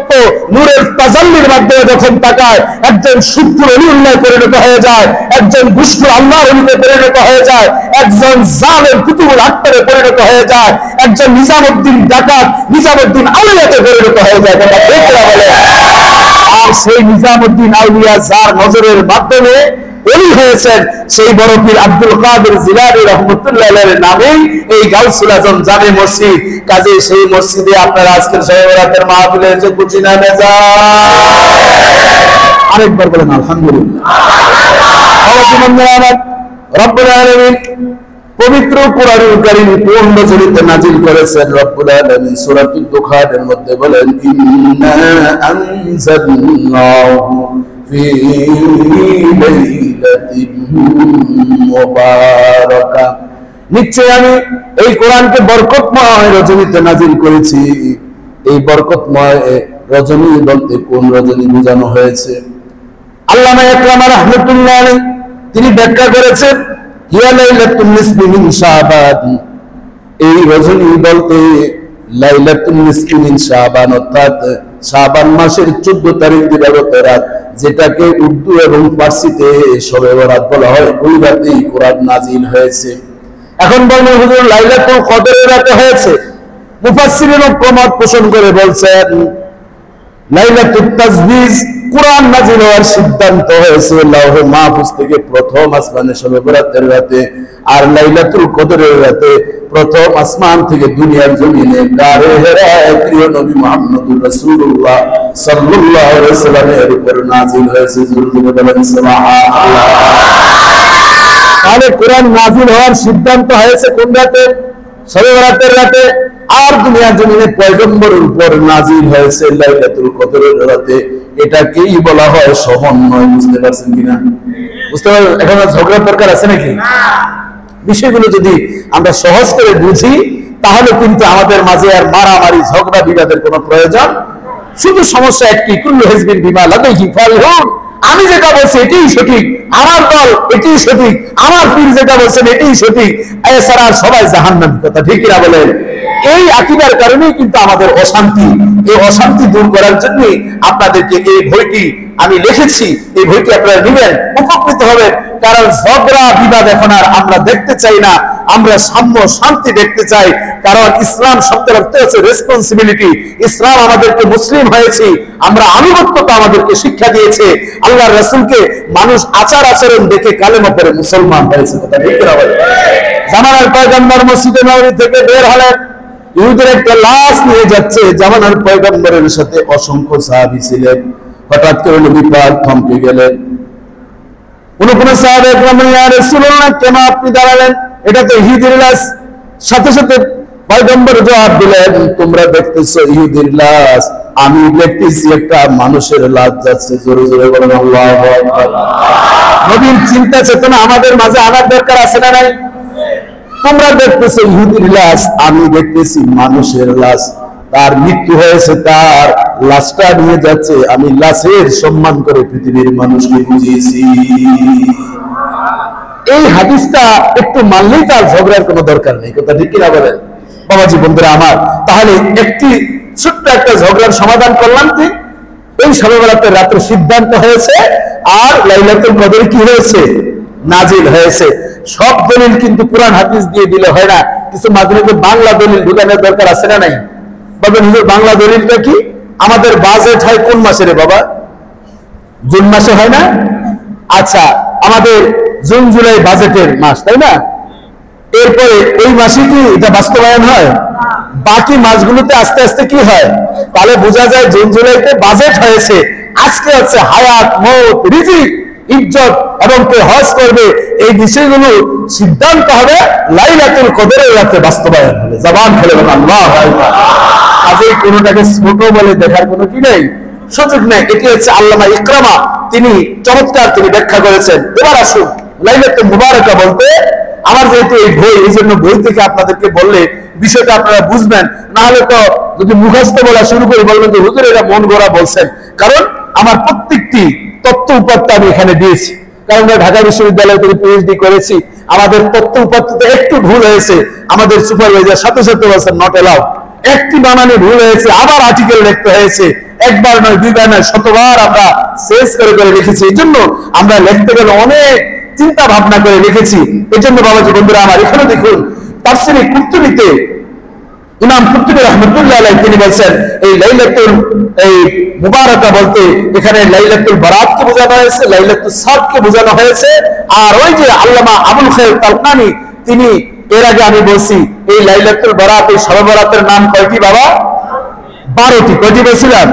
তত্ত্ব নূরের তাজাল্লির মাধ্যমে যখন তাকায়, একজন সূক্ষ্ম অলিউল্লাহ পরিণত হয়ে যায়, একজন দুষ্ট আল্লাহর অলিতে পরিণত হয়ে যায়, একজন জালেম কুতুবুল আক্তারে পরিণত হয়ে যায়, একজন নিজামউদ্দিন ডাকাত নিজামউদ্দিন আউলিয়াতে পরিণত হয়ে যায়। কথা ঠিক না বলে? আর সেই নিজামউদ্দিন আউলিয়া যার নজরের মাধ্যমে ওলি হয়েছেন, সেই বড় পীর আব্দুল কাদের জিলানী রাহমাতুল্লাহ আলাইহির নামে এই গাউসুল আজম জামে মসজিদ। কাজে সেই মসজিদে আপনারা আজকের শবে বরাতের মাহফিলের যে কুচিনা মেজা, আরেকবার বলেন আলহামদুলিল্লাহ। রব্বুল আলামিন পবিত্র কোরআনুল কারীম কোন নজরিতে নাজিল করেছেন? রব্বুল আলামিন সূরাতুদ দুখানের মধ্যে বলেন, ইন্না আনজালনাহু ফি লাইলাতিন মুবারাকা, নিশ্চয় আমি এই কোরআনকে বরকতময় রজনীতে নাজিল করেছি। এই বরকতময় রজনী বলতে কোন রজনী বোঝানো হয়েছে? আল্লামা ইকরামা রাহমাতুল্লাহ আলাইহি তিনি ব্যাখ্যা করেছেন, হিয়া লাইলাতুন নিসফি মিন শাবান, এই রজনী বলতে লাইলাতুন নিসফি মিন শাবান, অর্থাৎ শাবান মাসের 14 তারিখ দিবাগত রাত, যেটাকে উর্দু এবং ফার্সিতে শবে বরাত বলা হয়, ওই রাতেই কোরআন নাজিল হয়েছে। এখন বলবেন হুজুর লাইলাতুল কদরের রাতে হয়েছে। মুফাসসিরিন প্রমাদ পোষণ করে বলছেন, লাইলাতুত তাজবিজ কোরআন নাজিল হওয়ার সিদ্ধান্ত হয়েছে লাউহে মাহফুজ থেকে প্রথম আসমানে শবে বরাতের রাতে, আর লাইলাতুল কদরের রাতে প্রথম আসমান থেকে দুনিয়ার জমিনে গারে হেরায় প্রিয় নবী মুহাম্মদুর রাসূলুল্লাহ সাল্লাল্লাহু আলাইহি ওয়াসাল্লামের উপর নাজিল হয়েছে। জোরে বলেন সুবহানাল্লাহ। তাহলে কোরআন নাজিল হওয়ার সিদ্ধান্ত হয়েছে কোন রাতে? শবে বরাতের রাতে। আর দুনিয়ার জমিনে পয়গম্বরের উপর নাজিল হয়েছে লাইলাতুল কদরের রাতে। এটাকেই বলা হয় সমন্বয়। বুঝতে পারছেন কিনা? বুঝতে পারছেন? এখন ঝগড়ার দরকার আছে নাকি? বিষয়গুলো যদি আমরা সহজ করে বুঝি, তাহলে কিন্তু আমাদের মাঝে আর মারামারি ঝগড়া বিবাদের কোনো প্রয়োজন। শুধু সমস্যা একটি, কুল্লু হিজবিন বিমা লাদাইহিম ফারিহুন, আমি যেটা বলছি এটাই সঠিক, আমার দল এটাই সঠিক, আমার পীর যেটা বলছেন এটাই সঠিক, এছাড়া সবাই জাহান্নামী। কথা ঠিক কিনা বলেন? এই আকীদার কারণেই কিন্তু আমাদের অশান্তি। এই অশান্তি দূর করার জন্য আপনাদেরকে এই বইটি আমি লিখেছি। এই বইটি আপনারা নেবেন, উপকৃত হবেন। কারণ ঝগড়া বিবাদ এখন আর আমরা দেখতে চাই না, আমরা সাম্য শান্তি দেখতে চাই। কারণ ইসলাম শব্দের অর্থ হচ্ছে রেসপন্সিবিলিটি। ইসলাম আমাদেরকে মুসলিম হয়েছি, আমরা আনুগত্যতা আমাদেরকে শিক্ষা দিয়েছে। আল্লাহর রাসূলকে মানুষ আচার আচরণ দেখে কালেমা পড়ে মুসলমান হয়েছে। কথা ঠিক কিনা বলেন? জামানার পয়গম্বর মসজিদে নববী থেকে বের হলেন, ইহুদের একটা লাশ নিয়ে যাচ্ছে। জামানার পয়গম্বরের সাথে অসংখ্য সাহাবী ছিলেন। হঠাৎ করে নবী পাক থমকে গেলেন। কোন সাহাবা বললেন, ইয়া রাসূলুল্লাহ, কেন আপনি দাঁড়ালেন? এটা তো ইহুদির লাশ। সাথে সাথে পয়গম্বর জবাব দিলেন, তোমরা দেখতেছো ইহুদির লাশ, আমি দেখতেছি একটা মানুষের লাশ যাচ্ছে। জোরে জোরে বলেন আল্লাহু আকবার। নবীর চিন্তা চেতনা আমাদের মাঝে আনার দরকার আছে না নাই? তোমরা দেখতেছো ইহুদির লাশ, আমি দেখতেছি মানুষের লাশ। তার মৃত্যু হয়েছে, তার লাশটা নিয়ে যাচ্ছে, আমি লাশের সম্মান করে পৃথিবীর মানুষকে বুঝিয়েছি। এই হাদিসটা একটু মানলেই তার ঝগড়ার কোনো দরকার নেই। কথা ঠিক কিনা বলেন? বাবাজি বন্ধুরা আমার, তাহলে একটি ছোট্ট একটা ঝগড়ার সমাধান করলাম কি? এই শবে বরাতের রাতে সিদ্ধান্ত হয়েছে, আর লাইলাতুল কদর কি হয়েছে? নাজিল হয়েছে। সব দলিল কিন্তু কোরআন হাদিস দিয়ে দিলে হয় না, কিছু মাঝে মাঝে বাংলা দলিল ঢুকানোর দরকার আছে না নাই? বলবেন হুজুর বাংলা দলিলটা কি? আমাদের বাজেট হয় কোন মাসে রে বাবা? জুন মাসে হয় না? আচ্ছা, আমাদের জুন জুলাই বাজেটের মাস, তাই না? এরপরে এই মাসে কি এটা বাস্তবায়ন হয়? বাকি মাসগুলোতে আস্তে আস্তে কি হয়? তাহলে বোঝা যায় জুন জুলাইতে বাজেট হয়েছে। আজকে হচ্ছে হায়াত, মওত, রিজিক, ইজ্জত এবং কে হজ করবে, এই বিষয়গুলো সিদ্ধান্ত হবে লাইলাতুল কদরের রাতে বাস্তবায়ন হবে। জবান খুলে বলেন আল্লাহু আকবার। কাজেই কোনটাকে ছোট বলে দেখার কোনো কি নেই, সুযোগ নেই। এটি হচ্ছে আল্লামা ইকরামা, তিনি চমৎকার তিনি ব্যাখ্যা করেছেন। এবার আসুন, লাইলাতুল মুবারাকা বলতে আমার যেহেতু এই বই, এই জন্য বই থেকে আপনাদেরকে বললে বিষয়টা আপনারা বুঝবেন। না হলে তো যদি মুখস্থ বলা শুরু করি বলবেন যে হুজুর এটা মন গড়া বলছেন। কারণ আমার প্রত্যেকটি তথ্য উপাত্ত আমি এখানে দিয়েছি। কারণ আমরা ঢাকা বিশ্ববিদ্যালয় থেকে পিএইচডি করেছি, আমাদের তথ্য উপাত্ততে একটু ভুল হয়েছে, আমাদের সুপারভাইজার সাথে সাথে বলছেন নট অ্যালাউড। একটি বানানে ভুল হয়েছে, আবার আর্টিকেল লিখতে হয়েছে, একবার নয়, দুইবার নয়, শতবার আমরা শেষ করে করে লিখেছি। এই জন্য আমরা লিখতে গেলে অনেক চিন্তা ভাবনা করে লিখেছি। এই জন্য বাবাজি বন্ধুরা আমার, এখানে দেখুন তাফসীরে কুরতুবীতে ইমাম কুরতুবী রাহমাতুল্লাহ আলাইহি তিনি বলছেন এই লাইলাতুল মুবারাকা বলতে এখানে লাইলাতুল বারাতকে বোঝানো হয়েছে, লাইলাতুল সাদকে বোঝানো হয়েছে। আর ওই যে আল্লামা আবুল খায়র তালকানি তিনি এর আগে আমি বলছি এই লাইলাতুল বারাত, এই শবে বরাতের নাম কয়টি বাবা? 12টি। কয়টি বলছিলাম?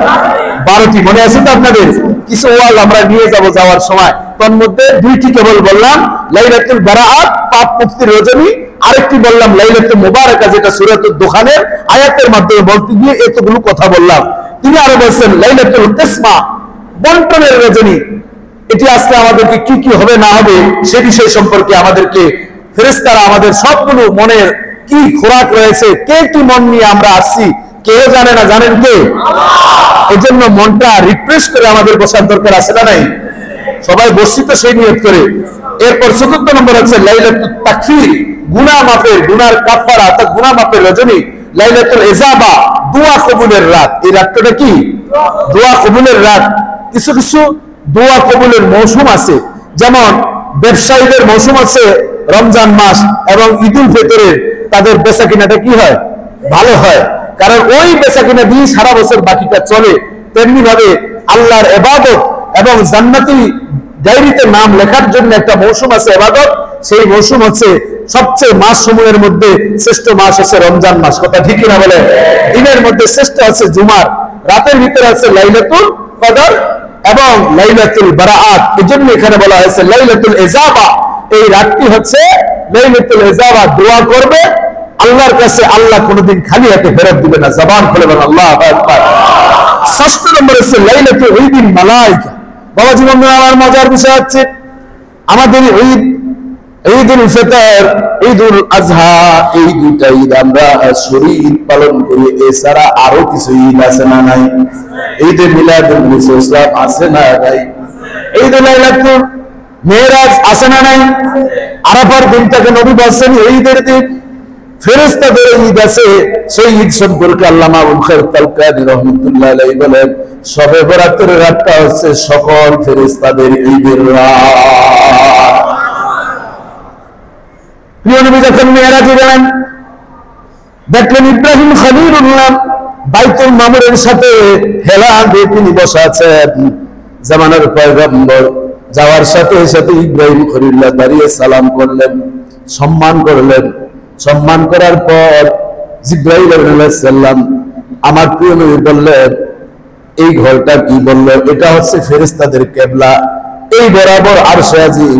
12টি। মনে আছে তো আপনাদের? কিছু ওয়াজ আমরা নিয়ে যাব যাওয়ার সময়, তার মধ্যে 2টি কেবল বললাম, লাইলাতুল বারাত পাপ মুক্তির রজনী, আরেকটি বললাম লাইলাতুল মুবারাকা, যেটা সূরাতুদ দুখানের আয়াতের মাধ্যমে বলতে গিয়ে এতগুলো কথা বললাম। তিনি আরো বলছেন লাইলাতুল কিসমা, বন্টনের রজনী। এটি আজকে আমাদেরকে কি কি হবে না হবে সে বিষয় সম্পর্কে আমাদেরকে ফেরেশতারা আমাদের সবগুলো মনের কি খোরাক রয়েছে, কে কি মন নিয়ে আমরা আসছি কেউ জানে না, জানেন কে? আল্লাহ। এই জন্য মনটা রিফ্রেশ করে আমাদের বসার দরকার আছে না নাই? সবাই বসছি তো সেই নিয়ত করে। এরপর 4th নম্বর হচ্ছে লাইলাতুল তাকফির, গুনাহ মাফের, গুনার কাফারা অর্থাৎ গুনাহ মাফের রজনী। লাইলাতুল ইজাবা, দোয়া কবুলের রাত। এই রাতটা কি? দোয়া কবুলের রাত। কিছু কিছু দোয়া কবুলের মৌসুম আছে, যেমন ব্যবসায়ীদের মৌসুম আছে রমজান মাস এবং ঈদুল ফিতরের, তাদের বেচা কিনাটা কি হয়? ভালো হয়, কারণ ওই বেচা কিনা দিয়ে সারা বছর বাকিটা চলে। তেমনি ভাবে আল্লাহর ইবাদত এবং জান্নাতি ডায়েরিতে নাম লেখার জন্য একটা মৌসুম আছে ইবাদত, সেই মৌসুম হচ্ছে সবচেয়ে মাস সমূহের মধ্যে শ্রেষ্ঠ মাস হচ্ছে রমজান মাস। কথা ঠিক কিনা বলে? দিনের মধ্যে শ্রেষ্ঠ আছে জুমার, রাতের ভিতরে আছে লাইলাতুল কদর এবং লাইলাতুল বারাআত। এজন্য এখানে বলা হয়েছে লাইলাতুল ইজাবা, এই রাতটি হচ্ছে লাইলাতুল ইজাবা। দোয়া করবে আল্লাহর কাছে, আল্লাহ কোনোদিন খালি হাতে ফেরত দিবে না। জবান খুলে বলেন আল্লাহু আকবার। 6 নম্বর হচ্ছে লাইলাতুল ঈদুল মালায়েকা। বাবাজি বন্ধুরা আমার মজার বিষয় হচ্ছে আমাদের ঈদ, ঈদুল ফিতর, ঈদুল আজহা, এই দুইটা ঈদ আমরা শরীর পালন করি। এছাড়া আরো কিছু ঈদ আছে না নাই? ঈদে মিলাদুন নবী সাল্লাল্লাহু আলাইহি ওয়াসাল্লাম আছে না নাই? ঈদুল লাইলাতুল মেরাজ আছে না নাই? আরাফার দিনটাকে নবী বলেন ঈদের দিন, ফেরেশতাদের ঈদ আছে। সেই ঈদ সম্পর্কে আল্লামা আবুল খায়র তালকানি রাহমাতুল্লাহ আলাইহি বলেন শবে বরাতের রাতটা হচ্ছে সকল ফেরেশতাদের ঈদের রাত। প্রিয় নবী যখন মেরাজে গেলেন, দেখলেন ইব্রাহিম খলিলুল্লাহ বাইতুল মামুরের সাথে হেলা দিয়ে তিনি বসে আছেন। জামানার পয়গম্বর যাওয়ার সাথে সাথে ইব্রাহিম খলিলুল্লাহ দাঁড়িয়ে সালাম করলেন, সম্মান করলেন। সম্মান করার পর জিবরাইল আলাইহিস সালাম আমার প্রিয় নবী বললেন এই ঘরটা কি? বলল এটা হচ্ছে ফেরেশতাদের কিবলা, এই বরাবর আরশে আজিম,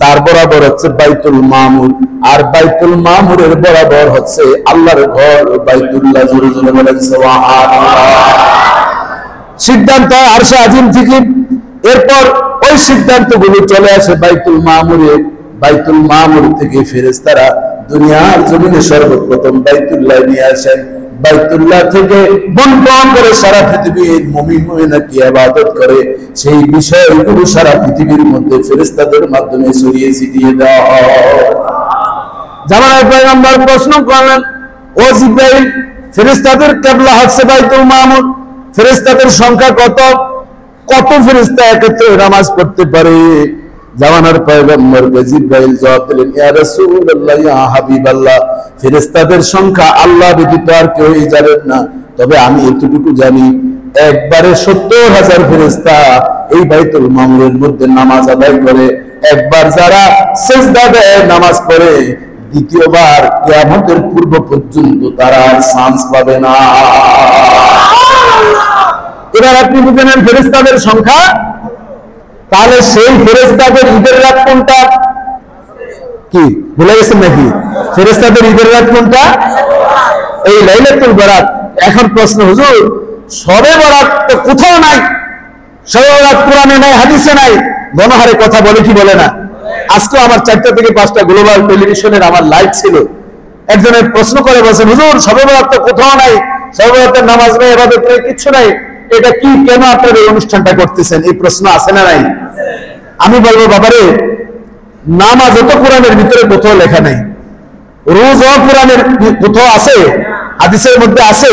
তার বরাবর হচ্ছে বাইতুল মামুর, আর বাইতুল মামুরের বরাবর হচ্ছে আল্লাহর ঘর বাইতুল্লাহ। জোরে জোরে বলেন সুবহানাল্লাহ। সিদ্ধান্ত আরশে আজিম থেকে। এরপর ওই সিদ্ধান্তগুলো চলে আসে বাইতুল মামুরে। বাইতুল মামুর থেকে ফেরেশতারা দুনিয়ার জমিনে সর্বপ্রথম বাইতুল্লাহ নিয়ে আসেন। বাইতুল্লাহ থেকে বন্টন করে সারা পৃথিবীর মুমিন মুমিনা কি ইবাদত করে সেই বিষয়গুলো সারা পৃথিবীর মধ্যে ফেরেশতাদের মাধ্যমে ছড়িয়ে ছিটিয়ে দেওয়া হয়। জামানার পয়গম্বর প্রশ্ন করলেন, ও জিবরাইল, ফেরেশতাদের কিবলা হচ্ছে বাইতুল মামুর, ফেরেশতাদের সংখ্যা কত? কত ফেরেশতা একত্রে নামাজ পড়তে পারে? জামানার পয়গম্বরকে জিবরাইল জবাব দিলেন, ইয়া রাসূলুল্লাহ, ইয়া হাবিবাল্লাহ, ফেরেশতাদের সংখ্যা আল্লাহ ব্যতীত আর কেউই জানেন না, তবে আমি এতটুকু জানি একবারে 70,000 ফেরেশতা এই বাইতুল মামুরের মধ্যে নামাজ আদায় করে। একবার যারা সিজদা দেয় নামাজ পড়ে, দ্বিতীয়বার কিয়ামতের পূর্ব পর্যন্ত তারা আর চান্স পাবে না। এবার আপনি বুঝে নেন ফেরেশতাদের সংখ্যা। তাহলে সেই ফেরেশতাদের ঈদের রাত কোনটা? কি ভুলে গেছেন নাকি? ফেরেশতাদের ঈদের রাত কোনটা? এই লাইলাতুল বারাত। এখন প্রশ্ন, হুজুর শবে বরাত তো কোথাও নাই, শবে বরাত কোরআনে নাই, হাদিসে নাই, গণহারে কথা বলে কি বলে না? আজকে আমার 4টা থেকে 5টা গ্লোবাল টেলিভিশনের আমার লাইভ ছিল। একজনের প্রশ্ন করে বলছেন, হুজুর শবে বরাত তো কোথাও নাই, শবে বরাতের নামাজ নেই, ইবাদত নেই, কিচ্ছু নাই, এটা কি, কেন আপনারা এই অনুষ্ঠানটা করতেছেন? এই প্রশ্ন আছে না নাই? আমি বলবো, বাবারে, নামাজ তো কোরআনের ভিতরে কোথাও লেখা নাই, রোজাও কোরআনের কোথাও আছে, হাদিসের মধ্যে আছে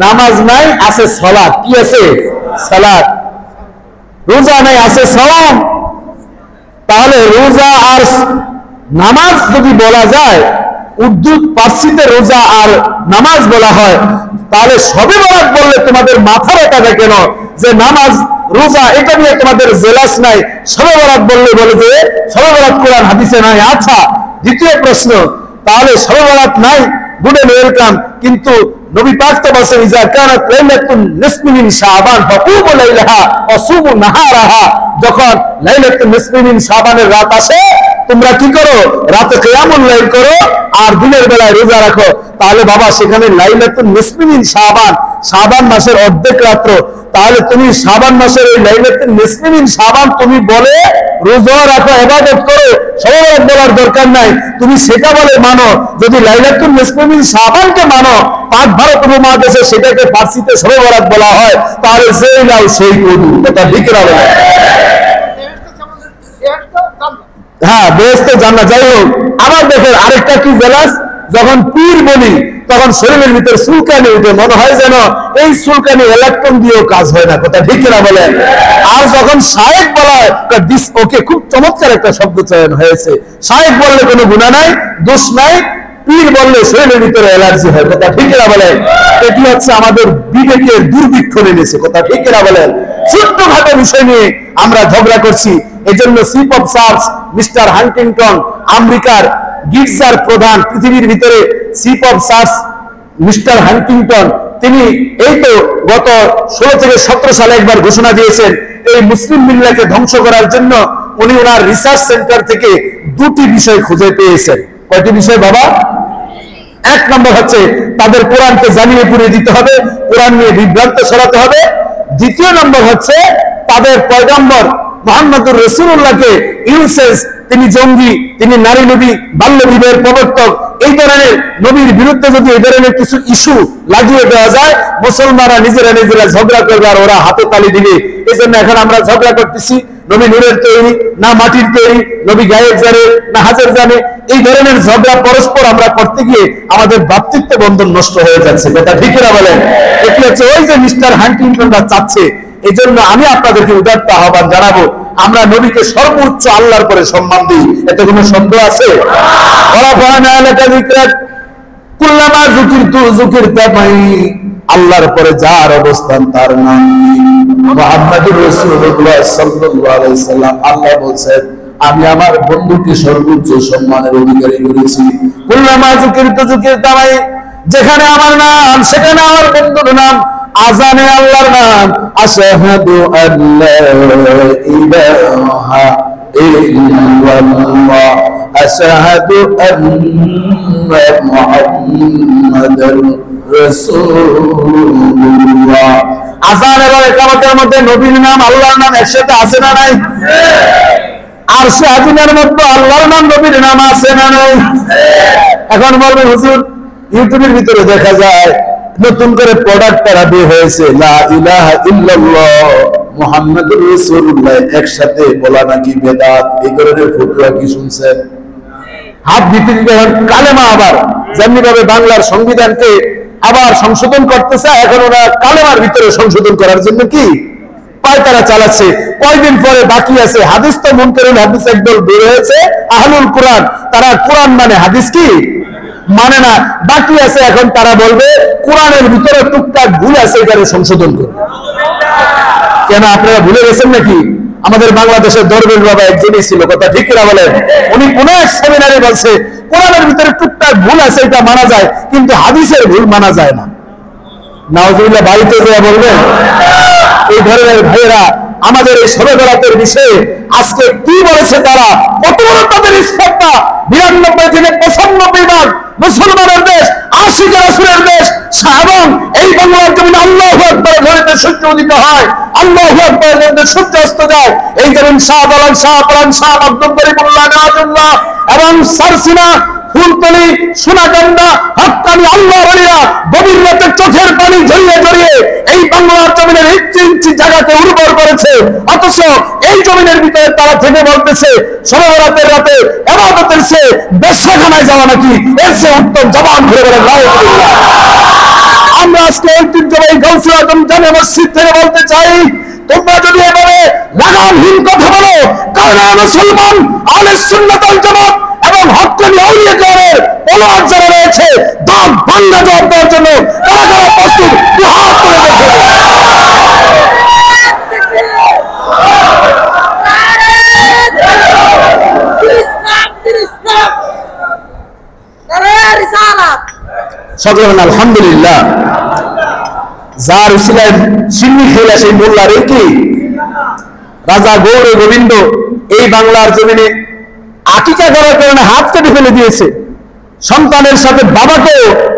নামাজ নাই, আছে সালাত। কি আছে? সালাত। রোজা নাই, আছে সাওম। তাহলে রোজা আর নামাজ যদি বলা যায়, উর্দু পার্সিতে রোজা আর নামাজ বলা হয়, তাহলে শবে বরাত বললে তোমাদের মাথা ব্যথা কেন যে নামাজ রোজা এটা নিয়ে তোমাদের জেলাস নাই? শবে বরাত বললে বলে যে শবে বরাত কোরআন হাদিসে নাই। আচ্ছা, দ্বিতীয় প্রশ্ন, তাহলে শবে বরাত নাই, গুড এন্ড ওয়েলকাম, কিন্তু নবী পাক তো বলেন ইজা কানাত লাইলাতুন নিসফি মিন শাবান ফাকুমু লাইলাহা ওয়া সুমু নাহারাহা, যখন লাইলাতুন নিসফি মিন শাবানের রাত আসে তোমরা কি করো? রাতে কিয়ামুল লাইল করো আর দিনের বেলায় রোজা রাখো। তাহলে বাবা সেখানে লাইলাতুন নিসফি মিন শাবান, শাবান মাসের অর্ধেক রাত্র, তাহলে তুমি শাবান মাসের এই লাইলাতুন নিসফি মিন শাবান তুমি বলে রোজা রাখো, ইবাদত করো, শবে বরাত বলার দরকার নাই। তুমি সেটা বলে মানো। যদি লাইলাতুন নিসফি মিন শাবানকে মানো, পাক ভারত উপমহাদেশে সেটাকে ফার্সিতে শবে বরাত বলা হয়, তাহলে যেই নাও সেই কবুল। কথা ঠিক না বলে? হ্যাঁ, বেহেশতে জান্নাত। যাই হোক, আবার দেখেন আরেকটা কি জেলাস, যখন পীর বলি তখন শরীরের ভিতরে চুলকানি উঠে, মনে হয় যেন এই চুলকানি ইলেকট্রন দিয়েও কাজ হয় না। কথা ঠিক না বলেন? আর যখন শায়েখ বলা হয়, ওকে, খুব চমৎকার একটা শব্দ চয়ন হয়েছে। শায়েখ বললে কোনো গুনাহ নাই, দোষ নাই, পীর বললে শরীরের ভিতরে অ্যালার্জি হয়। কথা ঠিক না বলেন? এটি হচ্ছে আমাদের বিবেকের দুর্ভিক্ষ এনেছে। কথা ঠিক না বলেন? ছোট্টখাটো বিষয় নিয়ে আমরা ঝগড়া করছি। এই জন্য chief of search mister Huntington, আমেরিকার গির্জার প্রধান, পৃথিবীর ভিতরে chief of search mister Huntington, তিনি এই তো গত 16 থেকে 17 সালে একবার ঘোষণা দিয়েছেন এই মুসলিম মিল্লাকে ধ্বংস করার জন্য উনি ওনার রিসার্চ সেন্টার থেকে 2টি বিষয় খুঁজে পেয়েছেন। কয়টি বিষয় বাবা? এক নম্বর হচ্ছে তাদের কোরআনকে জানিয়ে পুড়িয়ে দিতে হবে, কোরআন নিয়ে বিভ্রান্ত ছড়াতে হবে। দ্বিতীয় নম্বর হচ্ছে তাদের পয়গম্বর মুহাম্মদুর রাসূলুল্লাহকে ইউসেস, তিনি জঙ্গি, তিনি নারী নবী, বাল্য বিবাহের প্রবর্তক, এই ধরনের নবীর বিরুদ্ধে যদি এই ধরনের কিছু ইস্যু লাগিয়ে দেওয়া যায়, মুসলমানরা নিজেরা নিজেরা ঝগড়া করবে আর ওরা হাতে তালি দিবে। এই জন্য এখন আমরা ঝগড়া করতেছি, নবী নূরের তৈরি না মাটির তৈরি, নবী গায়েব জানে না হাজার জানে, এই ধরনের ঝগড়া পরস্পর আমরা করতে গিয়ে আমাদের ভ্রাতৃত্ব বন্ধন নষ্ট হয়ে যাচ্ছে। কথা ঠিক না বলেন? এটি হচ্ছে ওই যে মিস্টার হান্টিংটনরা চাচ্ছে। এই জন্য আমি আপনাদেরকে উদাত্ত আহ্বান জানাবো, আমরা নবীকে সর্বোচ্চ আল্লাহর পরে সম্মান দিই। এতে কোনো সন্দেহ আছে? আল্লাহর পরে যার অবস্থান তার নাম মুহাম্মদুর রাসূলুল্লাহ সাল্লাল্লাহু আলাইহি সাল্লাম। আল্লাহ বলেন আমি আমার বন্ধুকে সর্বোচ্চ সম্মানের অধিকারী করেছি। কুল্লামা যুকিরতু যুকিরতামাই, যেখানে আমার নাম সেখানে আমার বন্ধুর নাম। আজানে আল্লাহর নাম, আশহাদু আল্লা ইলাহা ইল্লাল্লাহ, আশহাদু আন্না মুহাম্মাদার রাসূলুল্লাহ। আজান এবং ইকামতের মধ্যে নবীর নাম আল্লাহর নাম একসাথে আছে না নাই? আরশে আজিমের মধ্যে আল্লাহর নাম নবীর নাম আছে না নাই? এখন বলবেন হুজুর ইউটিউবের ভিতরে দেখা যায় নতুন করে প্রোডাক্ট তারা বের হয়েছে, লা ইলাহা ইল্লাল্লাহ মুহাম্মাদুর রাসূলুল্লাহ একসাথে বলা নাকি বেদাত। এই ধরনের ফতোয়া কি শুনছেন? হাত ভিতরে কালেমা, আবার যেমনি ভাবে বাংলার সংবিধানকে আবার সংশোধন করতেছে, এখন ওরা কালেমার ভিতরে সংশোধন করার জন্য কি পায়তারা চালাচ্ছে। কয়দিন পরে বাকি আছে হাদিস, তো মুনকারুল হাদিস একদল বের হয়েছে, আহলুল কোরআন, তারা কোরআন মানে হাদিস কি মানে না। বাকি আছে এখন তারা বলবে কোরআনের ভিতরে টুকটাক ভুল আছে, এখানে সংশোধন করবে। কেন আপনারা ভুলে গেছেন নাকি? আমাদের বাংলাদেশের দরবেশ বাবা একজনই ছিল, কথা ঠিক না বলেন? উনি কোন এক সেমিনারে বলছে কোরআনের ভিতরে টুকটাক ভুল আছে এটা মানা যায়, কিন্তু হাদিসের ভুল মানা যায় না। নাউজুবিল্লাহ, বাড়িতে যা বলবেন। এই ধরনের ভাইয়েরা আমাদের এই শবে বরাতের বিষয়ে আজকে কি বলেছে তারা, কত বড় তাদের স্পর্ধা। 92 থেকে 95% মুসলমানের দেশ, আশিকের রাসূলের দেশ, এবং এই বাংলার জমিনে আল্লাহু আকবার বলতে সূর্য উদিত হয়, আল্লাহু আকবার বলতে সূর্য অস্ত যায়। এই যেমন শাহজালাল, শাহপরান, শাহ আব্দুল করিমুল্লাহ নওয়াজুল্লাহ এবং সারসিনা, ফুলতলি, সোনাকান্দা, হক্কানি আল্লাহর ওলিরা গভীর রাতে চোখের পানি ঝরিয়ে ঝরিয়ে এই বাংলার জমিনের ইঞ্চি ইঞ্চি জায়গাকে উর্বর করেছে। অথচ এই জমিনের ভিতরে তারা থেকে বলতেছে শবে বরাতের রাতে ইবাদতের চেয়ে বেশ্যাখানায় যাওয়া নাকি এর চেয়ে উত্তম। জবান ধরে বলেন নাউজুবিল্লাহ। আমরা আজকে ঐতিহ্যবাহী গাউসুল আজম জামে মসজিদ থেকে বলতে চাই, তোমরা যদি এভাবে লাগামহীন কথা বলো, কারণ মুসলমান আহলে সুন্নাত ওয়াল জামাত এবং হক্কানি আউলিয়া কেরামের পলোয়ার যারা রয়েছে, দাঁত ভাঙা জবাব দেওয়ার জন্য তারা যারা প্রস্তুত হাত করে দেখবে। সকলে আলহামদুলিল্লাহ। যার উসিলায় সিন্নি খেলা সেই মোল্লার কি রাজা গৌর গোবিন্দ এই বাংলার জমিনে আকিকা করার কারণে হাত কেটে ফেলে দিয়েছে, সন্তানের সাথে বাবাকে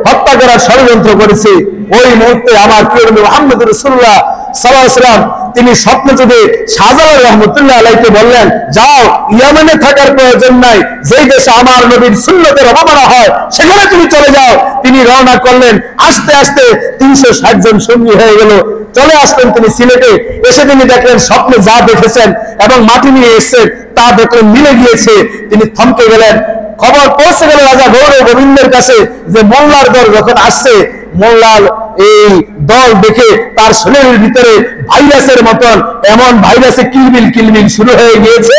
হত্যা করার ষড়যন্ত্র করেছে। ওই মুহূর্তে আমার প্রিয় নবী মুহাম্মদ রাসূলুল্লাহ সাল্লাল্লাহু আলাইহি ওয়াসাল্লাম তিনি স্বপ্নে যোগে শাহজালাল রাহমাতুল্লাহ আলাইহিকে বললেন, যাও ইয়ামানে থাকার প্রয়োজন নাই, যেই দেশে আমার নবীর সুন্নতের অবমাননা হয় সেখানে তুমি চলে যাও। তিনি রওনা করলেন। আস্তে আস্তে 360 জন সঙ্গী হয়ে গেল। চলে আসলেন তিনি সিলেটে। এসে তিনি দেখলেন স্বপ্নে যা দেখেছেন এবং মাটি নিয়ে এসেছেন তা দেখলেন মিলে গিয়েছে। তিনি থমকে গেলেন। খবর পৌঁছে গেল রাজা গৌর গোবিন্দের কাছে যে মোল্লার দল যখন আসছে, মোল্লার এই দল দেখে তার শরীরের ভিতরে ভাইরাসের মতন এমন ভাইরাসে কিলবিল কিলবিল শুরু হয়ে গিয়েছে।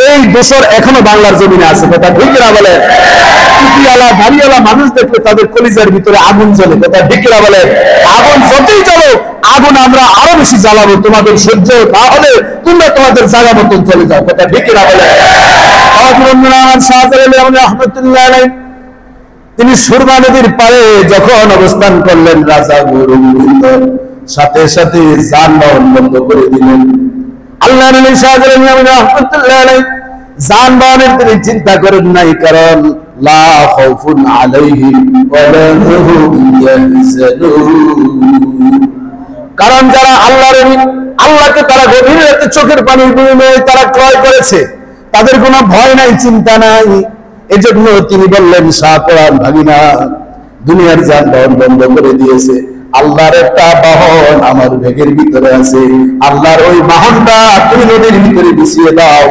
এই দোসর এখনো বাংলার জমিনে আছে, কথা ঠিক না বলে? টুপিওয়ালা দাড়িওয়ালা মানুষ দেখলে তাদের কলিজার ভিতরে আগুন জ্বলে, কথা ঠিক না বলে? আগুন যতই জ্বলো, আগুন আমরা আরো বেশি জ্বালাবো, তোমাদের সহ্য না হলে তোমরা তোমাদের জায়গা মতন চলে যাও, কথা ঠিক না বলে? তিনি সুরমা নদীর পাড়ে যখন অবস্থান করলেন, রাজা গৌর গোবিন্দ সাথে সাথে যানবাহন বন্ধ করে দিলেন। আল্লাহ নবী শাহজালাল রাহমাতুল্লাহ আলাইহি যানবাহনের তিনি চিন্তা করেন নাই, কারণ লা খাউফুন আলাইহিম ওয়া লা হুম ইয়াহজানুন। কারণ যারা আল্লাহকে তারা গভীর রাতে চোখের পানির বিনিময়ে তারা ক্রয় করেছে, তাদের কোনো ভয় নাই, চিন্তা নাই। এজন্য তিনি বললেন, শাহপরান ভাগিনা, দুনিয়ার যানবাহন বন্ধ করে দিয়েছে, আল্লাহর একটা বাহন আমার ব্যাগের ভিতরে আছে, আল্লাহর ওই বাহনটা তুমি নদীর ভিতরে বিছিয়ে দাও।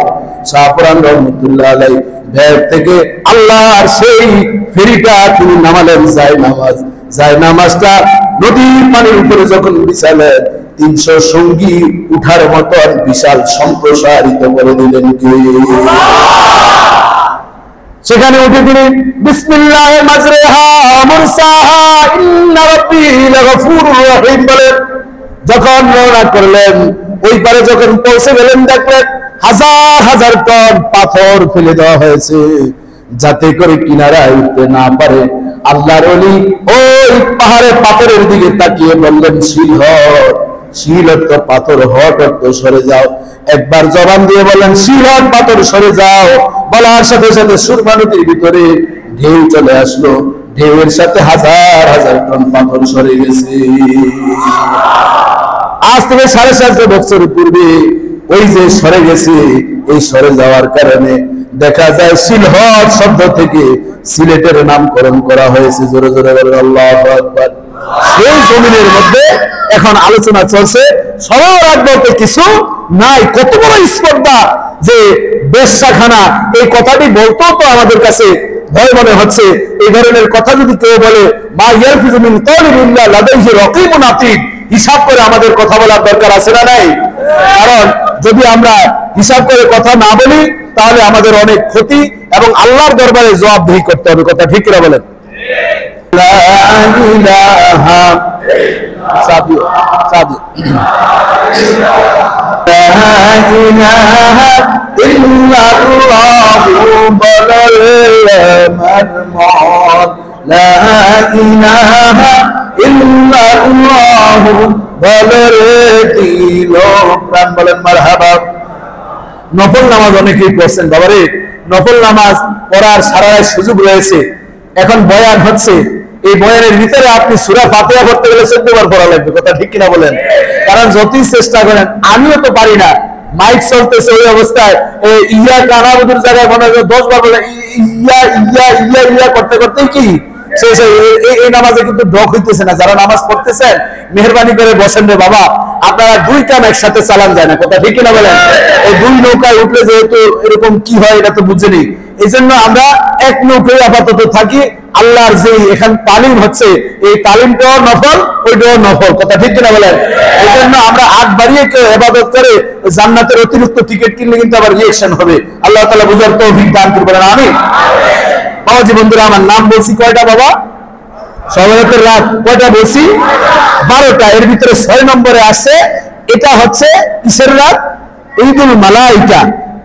শাহপরান রহমতুল্লাহ আলাইহি ব্যাগ থেকে আল্লাহর সেই ফেরিটা তিনি নামালেন, যায় নামাজটা নদীর পানির উপরে যখন বিছালেন, 300 সঙ্গী উঠার মতন বিশাল সম্প্রসারিত করে দিলেন। সেখানে উঠে তিনি বিসমিল্লাহ মাজরিহা মুরসাহা ইন্না রাব্বি লাগফুরুর রহিম বলেন যখন রওনা করলেন, ওই পারে যখন পৌঁছে গেলেন, দেখলেন হাজার হাজার টন পাথর ফেলে দেওয়া হয়েছে যাতে করে কিনারায় উঠতে না পারে। আল্লাহর ওলি ওই পাহাড়ের পাথরের দিকে তাকিয়ে বললেন, শিল অর্থ পাথর, হট অর্থ সরে যাও। একবার জবান দিয়ে বললেন, শিল হট পাথর সরে যাও। বলার সাথে সাথে সুরমা নদীর ভিতরে ঢেউ চলে আসলো, ঢেউয়ের সাথে হাজার হাজার টন পাথর সরে গেছে। আজ থেকে 750 বছর পূর্বে ওই যে সরে গেছে, এই সরে যাওয়ার কারণে দেখা যায় সিলহট শব্দ থেকে সিলেটের নামকরণ করা হয়েছে। জোরে জোরে বলেন আল্লাহু আকবার। সেই জমিনের মধ্যে এখন আলোচনা চলছে, সবার রাত বলতে কিছু নাই। কত বড় স্পর্ধা যে বেশ্যাখানা, এই কথাটি বলতেও তো আমাদের কাছে ভয় মনে হচ্ছে। এই ধরনের কথা যদি কেউ বলে, মা ইয়ালফিযু মিন কাওলিন ইল্লা লাদাইহি রাকীবুন আতীদ, হিসাব করে আমাদের কথা বলার দরকার আছে না নাই? কারণ যদি আমরা হিসাব করে কথা না বলি তাহলে আমাদের অনেক ক্ষতি এবং আল্লাহর দরবারে জবাবদিহি করতে হবে, কথা ঠিক করে বলেন। লা ইলাহা সাবি সাবি লা ইলাহা ইল্লাল্লাহু মারমুদ লা ইলাহা ইল্লাল্লাহু বলরে দিল প্রাণ বলেন মারহাবা। নফল নামাজ অনেকেই পড়ছেন, বাবারে নফল নামাজ পড়ার সারা রাত সুযোগ রয়েছে। এখন বয়ান হচ্ছে, এই বয়ানের ভিতরে আপনি সূরা ফাতিহা পড়তে গেলে 14 বার পড়া লাগবে, কথা ঠিক কিনা বলেন? কারণ যতই চেষ্টা করেন, আমিও তো পারি না, মাইক চলতেছে ওই অবস্থায় ইয়া কানাবুদের জায়গায় মনে হয় 10 বার বলে ইয়া ইয়া ইয়া ইয়া করতে করতেই কি এই নামাজে কিন্তু ডক হইতেছে না। যারা নামাজ পড়তেছেন মেহরবানি করে বসেন রে বাবা, আপনারা 2 কাম একসাথে চালান যায় না, কথা ঠিক কিনা বলেন? এই 2 নৌকায় উঠলে যেহেতু এরকম কি হয় এটা তো বুঝেনি। এই জন্য আমরা এক নৌকোয় আপাতত থাকি। আল্লাহর যে এখানে তালিম হচ্ছে, এই তালিমটাও নফল, ওইটাও নফল, কথা ঠিক কিনা বলেন? এই জন্য আমরা আগ বাড়িয়ে কেউ ইবাদত করে জান্নাতের অতিরিক্ত টিকিট কিনলে কিন্তু আবার রিয়েকশন হবে। আল্লাহ তাআলা বুঝার তৌফিক দান করবেন, আমিন। বাবাজি বন্ধুরা, আমার নাম বলছি কয়টা বাবা? শবে-বরাতের রাত কয়টা বলছি? 12টা। এর ভিতরে 6 নম্বরে আসে, এটা হচ্ছে কিসের রাত? ঈদুল মালাইকা,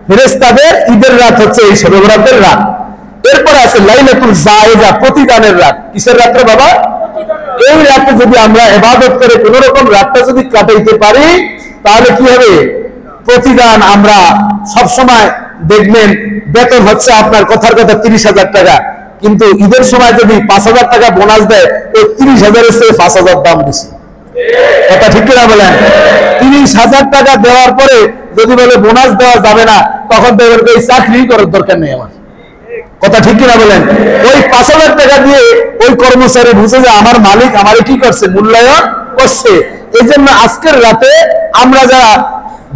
ফেরেশতাদের ঈদের রাত হচ্ছে এই শবে-বরাতের রাত। এরপরে আছে লাইলাতুল জায়েজা, প্রতিদানের রাত। কিসের রাত্রে বাবা? এই রাতে যদি আমরা ইবাদত করে কোন রকম রাতটা যদি কাটাইতে পারি, তাহলে কি হবে? প্রতিদান আমরা সব সময় দেখবেন বেতন হচ্ছে আপনার কথার কথা 30,000 টাকা, কিন্তু ঈদের সময় যদি 5,000 টাকা বোনাস দেয়, ওই 30,000-এর চেয়ে 5,000 দাম বেশি, কথা ঠিক কিনা বলেন? 30,000 টাকা দেওয়ার পরে যদি বলে বোনাস দেওয়া যাবে না, তখন তো এবার এই চাকরি করার দরকার নেই আমার, কথা ঠিক কিনা বলেন? ওই 5,000 টাকা দিয়ে ওই কর্মচারী বুঝে যে আমার মালিক আমারে কি করছে, মূল্যায়ন করছে। এই জন্য আজকের রাতে আমরা যারা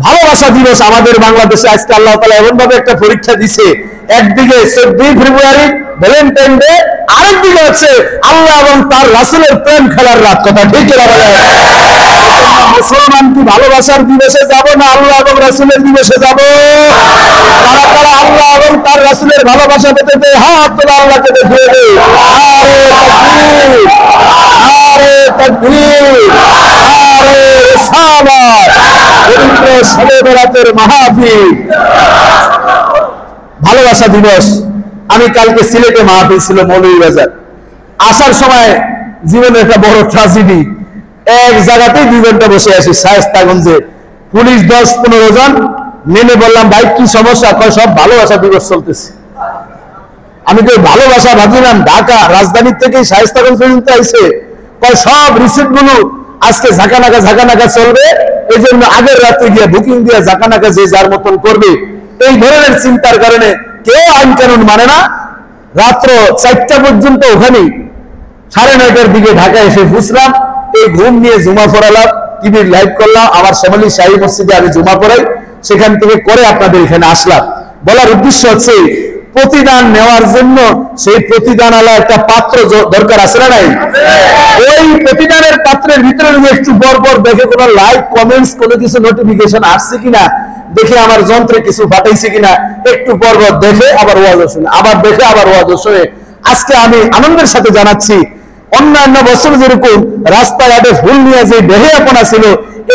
ভালোবাসা দিবস আমাদের বাংলাদেশে আজকে আল্লাহ তাআলা এমন ভাবে একটা পরীক্ষা দিছে, একদিকে 14 ফেব্রুয়ারি ভ্যালেন্টাইন ডে, আরেকদিকে হচ্ছে আল্লাহ এবং তার রাসূলের প্রেম খেলার রাত, কথা ঠিক কিনা বলেন? মুসলমান কি ভালোবাসার দিবসে যাব না আল্লাহ এবং রাসূলের দিবসে যাব? তারা তারা আল্লাহ এবং তার রাসূলের ভালোবাসা পেতে দেয়, হাত তোলা আল্লাহকে দেখিয়ে দেয়। আরে তাকবীর, আরে তাকবীর, আরে রিসালাত, পবিত্র শবে-বরাতের মাহফিল, ভালোবাসা দিবস। আমি কালকে সিলেটে মাহফিল ছিল মৌলভীবাজার, আসার সময় জীবনের একটা বড় ট্র্যাজেডি, এক জায়গাতেই 2 ঘন্টা বসে আছি শায়েস্তাগঞ্জে, পুলিশ 10-15 জন, নেমে বললাম ভাই কি সমস্যা? কয় সব ভালোবাসা দিবস চলতেছে। আমি তো ভালোবাসা ভাবছিলাম ঢাকা রাজধানী থেকে শায়েস্তাগঞ্জ পর্যন্ত আইছে, কয় সব রিসিপ্ট গুলো আজকে ঝাঁকানাকা চলবে, এই জন্য আগের রাতে গিয়ে বুকিং দিয়ে ঝাঁকানাকা যে যার মতন করবে। এই ধরনের চিন্তার কারণে কেউ আইন কানুন মানে না। রাত্র 4টা পর্যন্ত ওখানেই, 9:30টার দিকে ঢাকা এসে বুঝলাম, এই ঘুম নিয়ে জুমা পড়ালাম, টিভির লাইভ করলাম, আমার শ্যামলী শাহী মসজিদে আমি জুমা পড়াই, সেখান থেকে করে আপনাদের এখানে আসলাম। বলার উদ্দেশ্য হচ্ছে প্রতিদান নেওয়ার জন্য সেই প্রতিদান আলা একটা পাত্র দরকার আছে না নাই? ওই প্রতিদানের পাত্রের ভিতরে একটু পর দেখে কোনো লাইক কমেন্টস কোনো কিছু নোটিফিকেশন আসছে কিনা, দেখে আমার যন্ত্রে কিছু পাঠাইছে কিনা, একটু পর দেখে আবার ওয়াজ শুনে, আবার দেখে আবার ওয়াজ শুনে। আজকে আমি আনন্দের সাথে জানাচ্ছি, অন্যান্য বছর যেরকম রাস্তাঘাটে ফুল নিয়ে যে বেহেয়াপনা ছিল,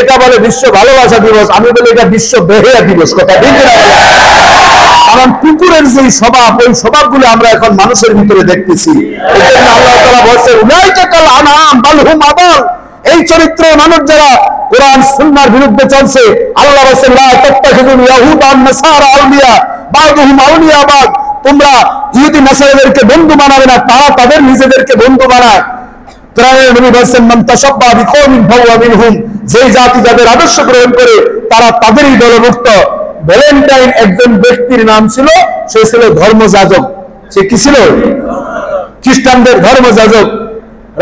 এটা বলে বিশ্ব ভালোবাসা দিবস, আমি বলি এটা বিশ্ব বেহেয়া দিবস, কথা ঠিক না? কারণ কুকুরের যে স্বভাব, ওই স্বভাবগুলো আমরা এখন মানুষের ভিতরে দেখতেছি। আল্লাহ তাআলা বলছে উলাইকা কাল আনআম বাল হুম আদাল, এই চরিত্রের মানুষ যারা কোরআন সুন্নাহর বিরুদ্ধে চলছে, আল্লাহ বলেন লা তাত্তাখিযুল ইয়াহুদা ওয়ান নাসারা আউলিয়া বা'দুহুম আউলিয়া বা'দ, তোমরা ইহুদি নাসারাদেরকে বন্ধু বানাবে না, তারা তাদের নিজেদেরকে বন্ধু বানায়। কোরআনের নবী বলেন মান তাশাব্বাহা বিকওমিন ফাহুয়া মিনহুম, যে জাতি যাদের আদর্শ গ্রহণ করে তারা তাদেরই দলভুক্ত। ভ্যালেন্টাইন একজন ব্যক্তির নাম ছিল, সে ছিল ধর্মযাজক। সে কি ছিল? খ্রিস্টানদের ধর্মযাজক।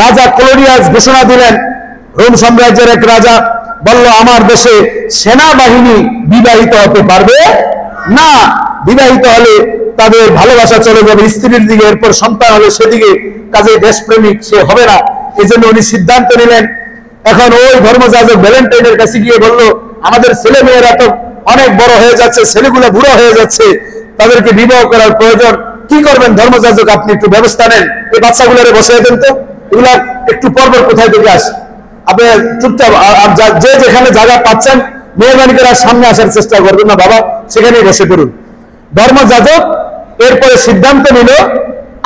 রাজা ক্লোডিয়াস ঘোষণা দিলেন, রোম সাম্রাজ্যের এক রাজা বলল আমার দেশে সেনাবাহিনী বিবাহিত হতে পারবে না, বিবাহিত হলে তাদের ভালোবাসা চলে যাবে স্ত্রীর দিকে, এরপর সন্তান হলে সেদিকে, কাজে দেশপ্রেমিক সে হবে না। এই জন্য উনি সিদ্ধান্ত নিলেন। এখন ওই ধর্মযাজক ভ্যালেন্টাইনের কাছে গিয়ে বলল আমাদের ছেলে মেয়েরা তো অনেক বড় হয়ে যাচ্ছে, ছেলেগুলো বুড়ো হয়ে যাচ্ছে, তাদেরকে বিবাহ করার প্রয়োজন, কি করবেন ধর্মযাজক? আপনি একটু ব্যবস্থা নেন, এই বাচ্চাগুলোরে বসিয়ে দেন তো, এগুলা একটু পরপর কোথায় থেকে আসে, আপনি চুপচাপ যে যেখানে জায়গা পাচ্ছেন মেহরবানি করে সামনে আসার চেষ্টা করবেন না বাবা, সেখানেই বসে পড়ুন। ধর্মযাজক এরপরে সিদ্ধান্ত নিল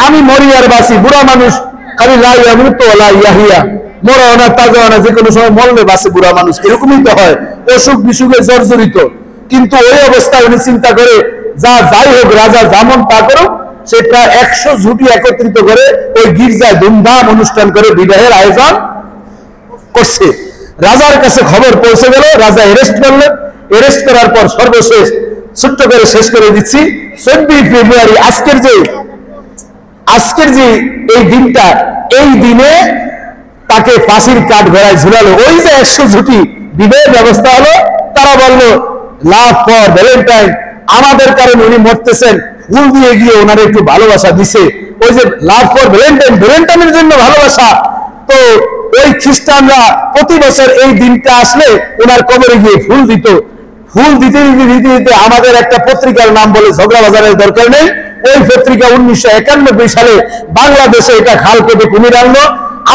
আমি মরি আর বাঁচি, বুড়া মানুষ খালি লা ইয়ামুতু ওয়া লা ইয়াহিয়া, মরা না তাজা না, যে কোনো সময় মরলে বাঁচে বুড়া মানুষ, এরকমই তো হয়, অসুখ বিসুখে জর্জরিত। কিন্তু ওই অবস্থায় উনি চিন্তা করে যাই হোক রাজা যেমন তা করুক, সে প্রায় 100 ঝুটি একত্রিত করে ওই গির্জায় ধুমধাম অনুষ্ঠান করে বিবাহের আয়োজন করছে। রাজার কাছে খবর পৌঁছে গেল, রাজা অ্যারেস্ট করলেন। অ্যারেস্ট করার পর সর্বশেষ ছোট্ট করে শেষ করে দিচ্ছি, 14 ফেব্রুয়ারি আজকের যে এই দিনটা, এই দিনে তাকে ফাঁসির কাঠ গড়ায় ঝুলালো। ওই যে 100 ঝুটি বিবাহের ব্যবস্থা হলো, তারা বলল লাভ ফর ভ্যালেন্টাইন, আমাদের কারণে উনি মরতেছেন, ফুল দিয়ে গিয়ে ওনারা একটু ভালোবাসা দিছে, ওই যে লাভ ফর ভ্যালেন্টাইন, ভ্যালেন্টাইনের জন্য ভালোবাসা। তো ওই খ্রিস্টানরা প্রতি বছর এই দিনটা আসলে ওনার কবরে গিয়ে ফুল দিত। ফুল দিতে দিতে দিতে আমাদের একটা পত্রিকার নাম বলে ঝগড়া বাজারের দরকার নেই, ওই পত্রিকা 1991 সালে বাংলাদেশে এটা খাল কেটে কুমির আনলো।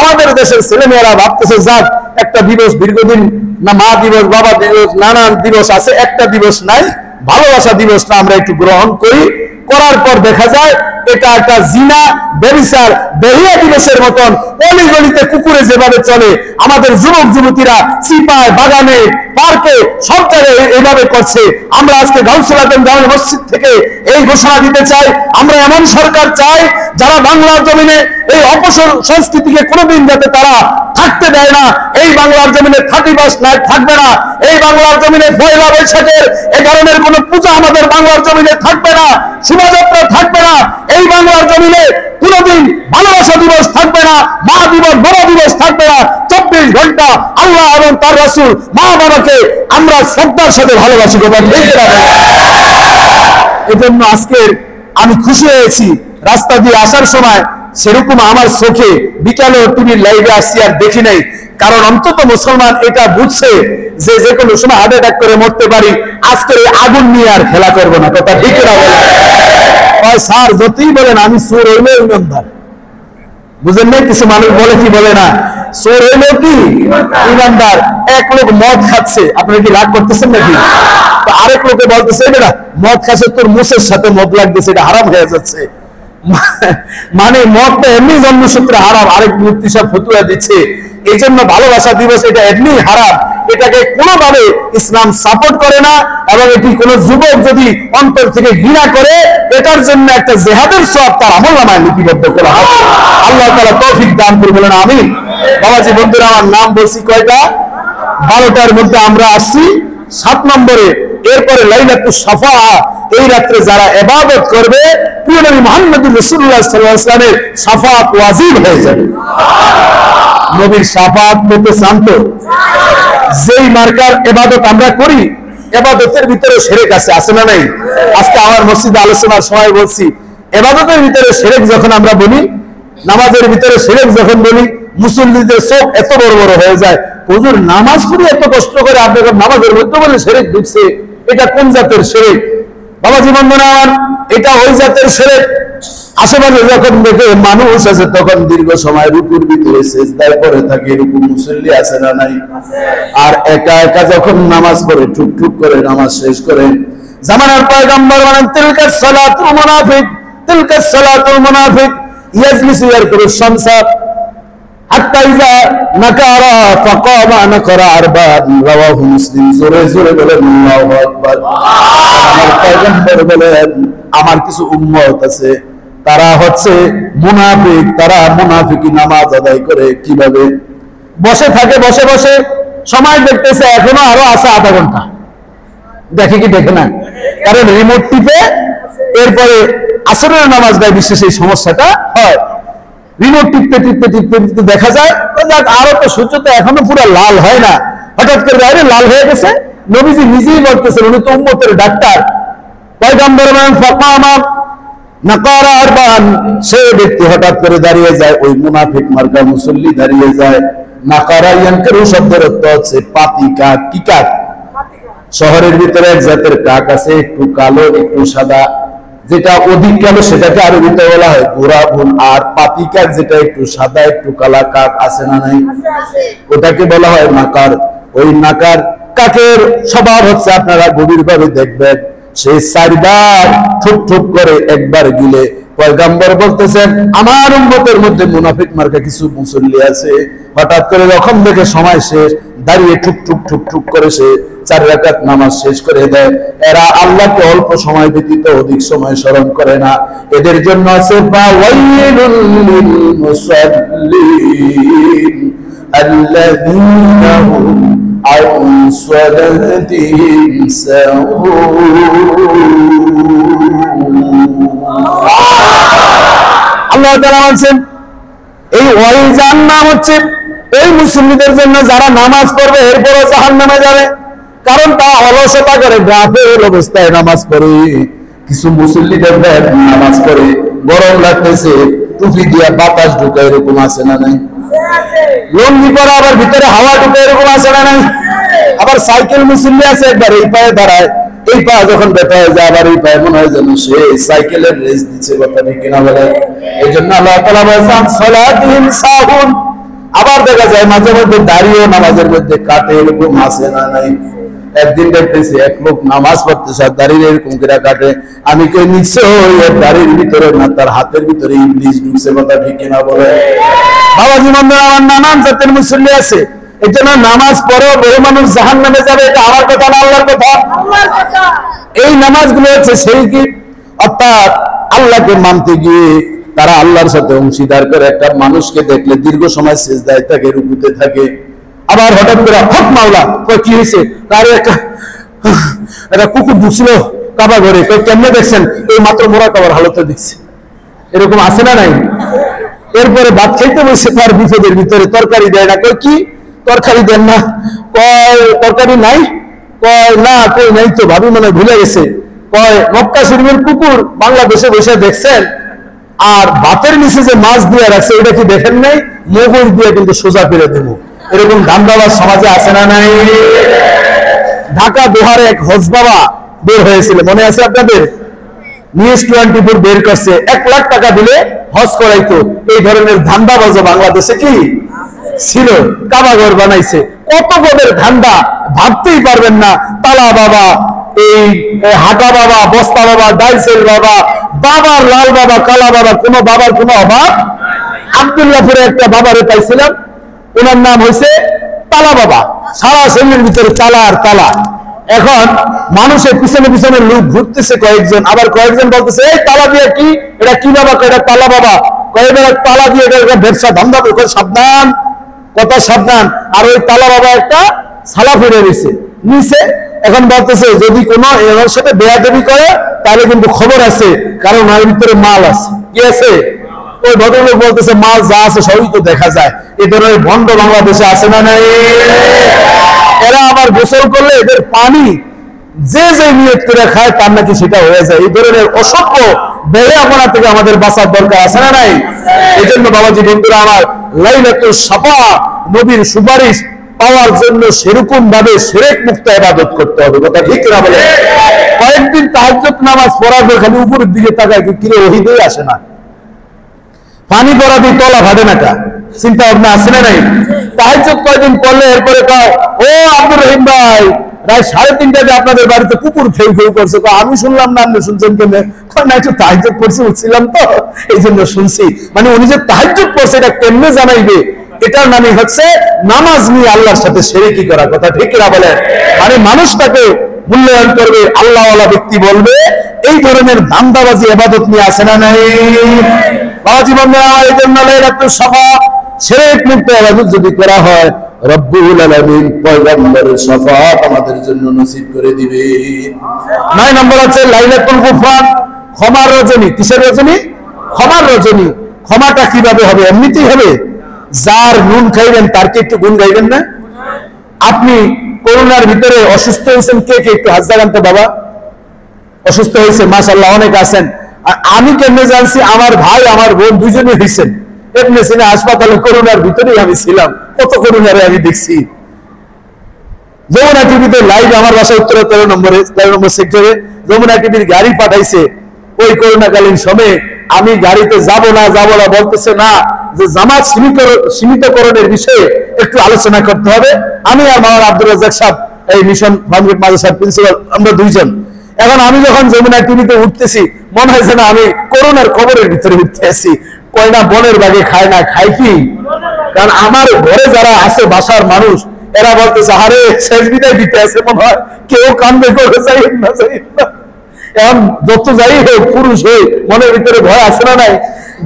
আমাদের দেশের ছেলেমেয়েরা ভাবতেছে যাক একটা দিবস, দীর্ঘদিন না মা দিবস, বাবা দিবস, নানান দিবস আছে, একটা দিবস নাই, ভালোবাসা দিবসটা আমরা একটু গ্রহণ করি। করার পর দেখা যায় এটা একটা জিনা, ব্যভিচার, বেহিয়া দিবসের মতন অলিগলিতে কুকুরে যেভাবে চলে, আমাদের যুবক যুবতীরা চিপায়, বাগানে, পার্কে সব জায়গায় এইভাবে করছে। আমরা আজকে গাউসুল আজম জামে মসজিদ থেকে এই ঘোষণা দিতে চাই, আমরা এমন সরকার চাই যারা বাংলার জমিনে এই অপসংস্কৃতিকে কোনোদিন যাতে তারা থাকতে দেয় না। এই বাংলার জমিনে 31 নাইট থাকবে না, এই বাংলার জমিনে পয়লা বৈশাখের এ ধরনের কোন পূজা আমাদের বাংলার জমিনে থাকবে না, শোভাযাত্রা থাকবে না, এই বাংলার জমিনে কোনদিন ভালোবাসা দিবস থাকবে না, মা দিবস, বাবা দিবস থাকবে না। 24 ঘন্টা আল্লাহ এবং তার রাসূল, মা বাবাকে আমরা শ্রদ্ধার সাথে ভালোবাসি। এজন্য আজকে আমি খুশি হয়েছি, রাস্তা দিয়ে আসার সময় সেরকম আমার চোখে বিকালে টিভির লাইভে আসছি আর দেখি নাই, কারণ অন্তত মুসলমান এটা বুঝছে যে যে কোনো সময় হার্ট অ্যাটাক করে মরতে পারি, আজকের এই আগুন নিয়ে আর খেলা করবো না। কথা ঠিক না বলে স্যার যতই বলেন আমি চোর হইলে ইমানদার, বুঝেন না? কিছু মানুষ বলে কি বলে না, চোর হইলেও কি ইমানদার। এক লোক মদ খাচ্ছে, আপনারা কি রাগ করতেছেন নাকি? তো আরেক লোকে বলতেছে এটা মদ খাচ্ছে, তোর মুসের সাথে মদ লাগতেছে, এটা হারাম হয়ে যাচ্ছে। মানে মদটা এমনি জন্মসূত্রে হারাম, আরেক মুফতি সাহেব ফতুয়া দিচ্ছে। এই জন্য ভালোবাসা দিবস এটা এমনি হারাম, এটাকে কোনোভাবে ইসলাম সাপোর্ট করে না। এবং এটি কোন যুবক যদি অন্তর থেকে ঘৃণা করে, এটার জন্য একটা জেহাদের সওয়াব তার আমলনামায় লিপিবদ্ধ করা হবে। আল্লাহ তাআলা তৌফিক দান করে বলেন আমিন। বাবাজি বন্ধুরা, আমার নাম বলছি কয়টা? 12টার মধ্যে আমরা আসছি 7 নম্বরে। এরপরে লাইলাতুস শাফাআ, এই রাত্রে যারা ইবাদত করবে প্রিয় নবী মুহাম্মদুর রাসূলুল্লাহ সাল্লাল্লাহু আলাইহি ওয়াসাল্লামের শাফাআত ওয়াজিব হয়ে যাবে। নবীর শাফাআত পেতে চান তো? যেই মার্কার ইবাদত আমরা করি, ইবাদতের ভিতরে শিরক আছে না নাই? আজকে আমার মসজিদে আলোচনার সময় বলছি, ইবাদতের ভিতরে শিরক যখন আমরা বলি, নামাজের ভিতরে শিরক যখন বলি, মুসল্লিদের চোখ এত বড় বড় হয়ে যায়, হুজুর নামাজ পড়ে এত কষ্ট করে আপনাদের নামাজের মধ্যে বলে শিরক ঢুকছে, এটা কোন জাতের শিরক? বাবাজি বন্ধুরা আমার, এটা ওই জাতের শিরক আশেপাশে যখন দেখে মানুষ আছে তখন দীর্ঘ সময় রুকুর ভিতরে সিজদায় পড়ে থাকে, এরকম মুসল্লি আছে না নাই? আর একা একা যখন নামাজ পড়ে টুক টুক করে নামাজ শেষ করে, জামানার পয়গম্বর বলেন তিলকা সালাতুল মুনাফিক, তিলকা সালাতুল মুনাফিক ইয়াজলিসু ইয়ারকুরু শামসা হাত্তা ইযা নাকারা ফাকামা নাকারা আরবা'আন, রাওয়াহু মুসলিম। জোরে জোরে বলেন আল্লাহু আকবার। আমার পয়গম্বর বলেন আমার কিছু উম্মত আছে তারা হচ্ছে মুনাফিক, তারা মুনাফিকি নামাজ আদায় করে কিভাবে? বসে থাকে, বসে বসে সময় দেখতেছে এখনো আরো আছে আধা ঘন্টা, দেখে কি দেখে না? কারণ রিমোট টিপে এরপরে আসরের নামাজ দেয়, বিশেষ এই সমস্যাটা হয়। রিমোট টিপতে টিপতে টিপতে টিপতে দেখা যায় আরো তো সূর্য তো এখনো পুরো লাল হয় না, হঠাৎ করে বাইরে লাল হয়ে গেছে। নবীজি নিজেই বলতেছেন, উনি তো উম্মতের ডাক্তার। পয়গম্বর বলেন ফাকামা নাকারা আরবা'আন, সে ব্যক্তি হঠাৎ করে দাঁড়িয়ে যায়, ওই মুনাফিক মার্কা মুসল্লি দাঁড়িয়ে যায়। নাকারা ইয়ানকারু শব্দের অর্থ হচ্ছে পাতি কাক। কি কাক? শহরের ভিতরে এক জাতের কাক আছে, একটু কালো একটু সাদা, যেটা অধিক কালো সেটাকে আরবিতে বলা হয় গোরাবুন, আর পাতি কাক যেটা একটু সাদা একটু কালা কাক আছে না নাই? ওটাকে বলা হয় নাকার। ওই নাকার কাকের স্বভাব হচ্ছে, আপনারা গভীরভাবে দেখবেন, সে 4 বার ঠুক ঠুক করে একবার গিলে। পয়গম্বর বলতেছেন আমার উম্মতের মধ্যে মুনাফিক মার্কা কিছু মুসল্লি আছে, হঠাৎ করে যখন দেখে সময় শেষ, দাঁড়িয়ে ঠুক ঠুক ঠুক ঠুক করে সে 4 রাকাত নামাজ শেষ করে দেয়। এরা আল্লাহকে অল্প সময় ব্যতীত অধিক সময় স্মরণ করে না। এদের জন্য আছে ফাওয়াইলুল লিল মুসাল্লিন আল্লাযীনা হুম আন সালাতিহিম সাহুন। আল্লাহ তাআলা বলেন এই ওয়াইল জাহান্নাম হচ্ছে এই মুসলিমদের জন্য যারা নামাজ পড়বে এরপরও জাহান্নামে যাবে, কারণ তারা অলসতা করে, গাফেল অবস্থায় নামাজ পড়ে। কিছু মুসল্লি দেখবেন নামাজ পড়ে গরম লাগতেছে টুপি দিয়া বাতাস ঢুকে, এরকম আছে না নাই? লঙ্গি পরা আবার ভিতরে হাওয়া ঢুকে, এরকম আছে না নাই? আবার সাইকেল মুসল্লি আছে, একবার এই পায়ে দাঁড়ায়, এই পা যখন ব্যথা হয়ে যায় আবার এই পায়ে মনে হয় যেন সে সাইকেলের রেস দিচ্ছে, কথা ঠিক কিনা বলে? এই জন্য আল্লাহ তাআলা বলেছেন সালাতিহিম সাহুন। আবার দেখা যায় মাঝে মধ্যে দাঁড়িয়েও নামাজের মধ্যে কাটে, এরকম আছে না নাই? একদিন দেখতেছি এক লোক নামাজ পড়তেছে আর দাঁড়িয়ে এরকম করে কাটে। আমি কই নিশ্চয়ই এর দাড়ির ভিতরে না তার হাতের ভিতরে ইবলিস ঢুকছে, কথা ঠিক কিনা বলে? বাবাজি বন্ধুরা, আমার নানান জাতের মুসল্লি আছে, এই জন্য নামাজ পড়েও বহু মানুষ জাহান্নামে যাবে, এটা আমার কথা না আল্লাহর কথা? এই নামাজগুলো হচ্ছে শিরকি, অর্থাৎ আল্লাহকে মানতে গিয়ে তারা আল্লাহর সাথে অংশীদার করে। একটা মানুষকে দেখলে দীর্ঘ সময় সিজদায় থাকে, রুকুতে থাকে, আবার হঠাৎ করে হক মাওলা কই কি হয়েছে, তার একটা কুকুর ঢুকছিল কাবা ঘরে, কই কেমনে দেখছেন? এই মাত্র মোরা কাবার হালতে দেখছে, এরকম আছে না নাই? এরপরে ভাত খাইতে বসে তার বিপদের ভিতরে তরকারি দেয় না, কই কি তরকারি দেন না? কয় তরকারি নাই, কয় না, কই নাই তো, ভাবি মনে ভুলে গেছে। কয় মক্কা শরীফের কুকুর বাংলাদেশে বসে দেখছেন, আর ভাতের নিচে যে মাছ দিয়ে রাখছে এটা কি দেখেন নাই? মগজ দিয়ে কিন্তু সোজা করে দেবো, এরকম ধান্দাবাজ সমাজে আছে না নাই? ঢাকা দোহারে এক হজ বাবা বের হয়েছিল, মনে আছে আপনাদের? নিউজ 24 বের করছে, 1 লাখ টাকা দিলে হজ করাইতো। এই ধরনের ধান্দাবাজ বাংলাদেশে কি ছিল? কাবাঘর বানাইছে, কত বড় ধান্দা ভাবতেই পারবেন না। তালা বাবা, এই হাটা বাবা, বস্তা বাবা, ডাইসেল বাবা, বাবার লাল বাবা, কালা বাবা, কোন বাবার কোনো অভাব। আব্দুল্লাহপুরে একটা বাবারে পাইছিলাম, ওনার নাম হয়েছে তালা বাবা, সারা শরীরের ভিতরে তালা আর তালা। এখন মানুষের পিছনে পিছনে লোক ঘুরতেছে কয়েকজন, আবার কয়েকজন বলতেছে এই তালা দিয়ে কি, এটা কি বাবা? এটা তালা বাবা। কয়েকবার তালা দিয়ে এটা ব্যবসা ধান্দা, সাবধান, কথা সাবধান। আর ওই তালা বাবা একটা ছালা ফিরে দিছে নিচে। এখন বলতেছে যদি কোনো এর সাথে বেয়াদবি করে তাহলে কিন্তু খবর আছে, কারণ ওর ভিতরে মাল আছে। কি আছে? ওই ভদ্রলোক বলতেছে মাল যা আছে সবই তো দেখা যায়। এই ধরনের ভণ্ড বাংলাদেশে আছে না নাই? এরা আবার গোসল করলে এদের পানি যে যে নিয়ত করে খায় তার নাকি সেটা হয়ে যায়। এই ধরনের অসভ্য বেয়াপনা থেকে আমাদের বাঁচার দরকার আছে না নাই? এই জন্য বাবাজি বন্ধুরা আমার, লাইলাতুল শাফা, নবীর সুপারিশ পাওয়ার জন্য সেরকম ভাবে শিরক মুক্ত ইবাদত করতে হবে, কথা ঠিক না বলে? কয়েকদিন তাহাজ্জুদ নামাজ পড়ার পর খালি উপরের দিকে তাকায়, কিরে ওহিদই আসে না, পানি পড়া দিয়ে তলা ফাটে না, চিন্তা ভাবনা আছে না নাই? তাহাজ্জুদ কয়দিন পড়লে এরপরে কয় ও আব্দুর রহিম ভাই, রাত 3:30টায় আপনাদের বাড়িতে কুকুর ফেউ ফেউ করছে, আমি শুনলাম না, আপনি শুনছেন কেন? না, একটু তাহাজ্জুদ পড়ছি উঠছিলাম তো এই জন্য শুনছি। মানে উনি যে তাহাজ্জুদ পড়ছে এটা কেমনে জানাইবে? এটার নামই হচ্ছে নামাজ নিয়ে আল্লাহর সাথে শিরকি করা, কথা ঠিক না বলে? মানে মানুষ তাকে মূল্যায়ন করবে, আল্লাহওয়ালা ব্যক্তি বলবে। এই ধরনের ধান্দাবাজি ইবাদত নিয়ে আসে না নাই? বাবাজি বন্ধুরা, এই জন্য লাইলাতুল শাফা শিরক মুক্ত ইবাদত যদি করা হয়, রব্বুল আলামিন পয়গম্বরের শাফাত আমাদের জন্য নসিব করে দিবে। 9 নম্বর আছে লাইলাতুল গুফরান, ক্ষমার রজনী। কিসের রজনী? ক্ষমার রজনী। ক্ষমাটা কিভাবে হবে? এমনিতেই হবে। যার নুন খাইবেন তার কি একটু গুণ গাইবেন না? আপনি করোনার ভিতরে অসুস্থ হয়েছেন, কে কে একটু হাত জাগান তো বাবা। অসুস্থ হয়েছে মাশাআল্লাহ, অনেক আছেন। আর আমি কেমনে জানছি? আমার ভাই আমার বোন দুজনে হয়েছেন। এমনি সিনে হাসপাতালে করোনার ভিতরেই আমি ছিলাম, কত করোনারে আমি দেখছি। যমুনা টিভিতে লাইভ, আমার বাসা উত্তরা 13 নম্বর সেক্টরে। যমুনা টিভির গাড়ি পাঠাইছে ওই করোনাকালীন সময়ে। আমি গাড়িতে যাব না বলতেছে না, যে জামাত সীমিতকরণের বিষয়ে একটু আলোচনা করতে হবে। আমি আর মাওলানা আব্দুর রাজ্জাক সাহেব, এই মিশন ফাউন্ডেশন মাদ্রাসার প্রিন্সিপাল, আমরা দুইজন। এখন আমি যখন যমুনা টিভিতে উঠতেছি, মনে হয়েছে না আমি করোনার খবরের ভিতরে উঠতে আসি। কয়না বনের বাগে খায় না, খাই কি? কারণ আমার ঘরে যারা আছে বাসার মানুষ, এরা বলতেছে আরে শেষ বিদায় দিতে আছে মনে হয়, কেউ কান্দে করে যাই না। এখন যত যাই হোক, পুরুষ হয়ে মনের ভিতরে ভয় আছে না নাই?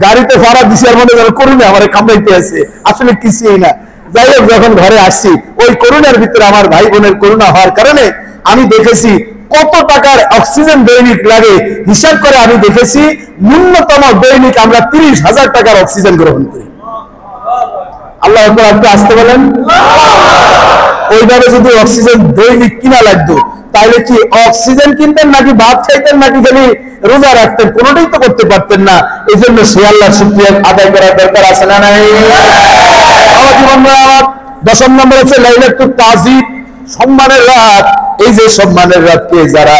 গাড়িতে ভাড়া দিছি আর মনে যেন করুণে আমার কামড়াইতে আছে, আসলে কিছুই না। যাই হোক, যখন ঘরে আসছি, ওই করোনার ভিতরে আমার ভাই বোনের করোনা হওয়ার কারণে আমি দেখেছি কত টাকার অক্সিজেন দৈনিক লাগে। হিসাব করে আমি দেখেছি ন্যূনতম দৈনিক আমরা 30,000 টাকার অক্সিজেন গ্রহণ করি। আল্লাহ আপনি আসতে বলেন। ওইভাবে যদি অক্সিজেন দৈনিক কিনা লাগতো, তাহলে কি অক্সিজেন কিনতেন নাকি ভাত খাইতেন নাকি খালি রোজা রাখতেন, কোনোটাই তো করতে পারতেন না। এই জন্য সে আল্লাহর শুকরিয়া আদায় করার দরকার আছে না নাই? আমার জীবনরা আমার 10 নম্বর আছে লাইলাতুল তাজিব, সম্মানের রাত। এই যে সম্মানের রাতকে যারা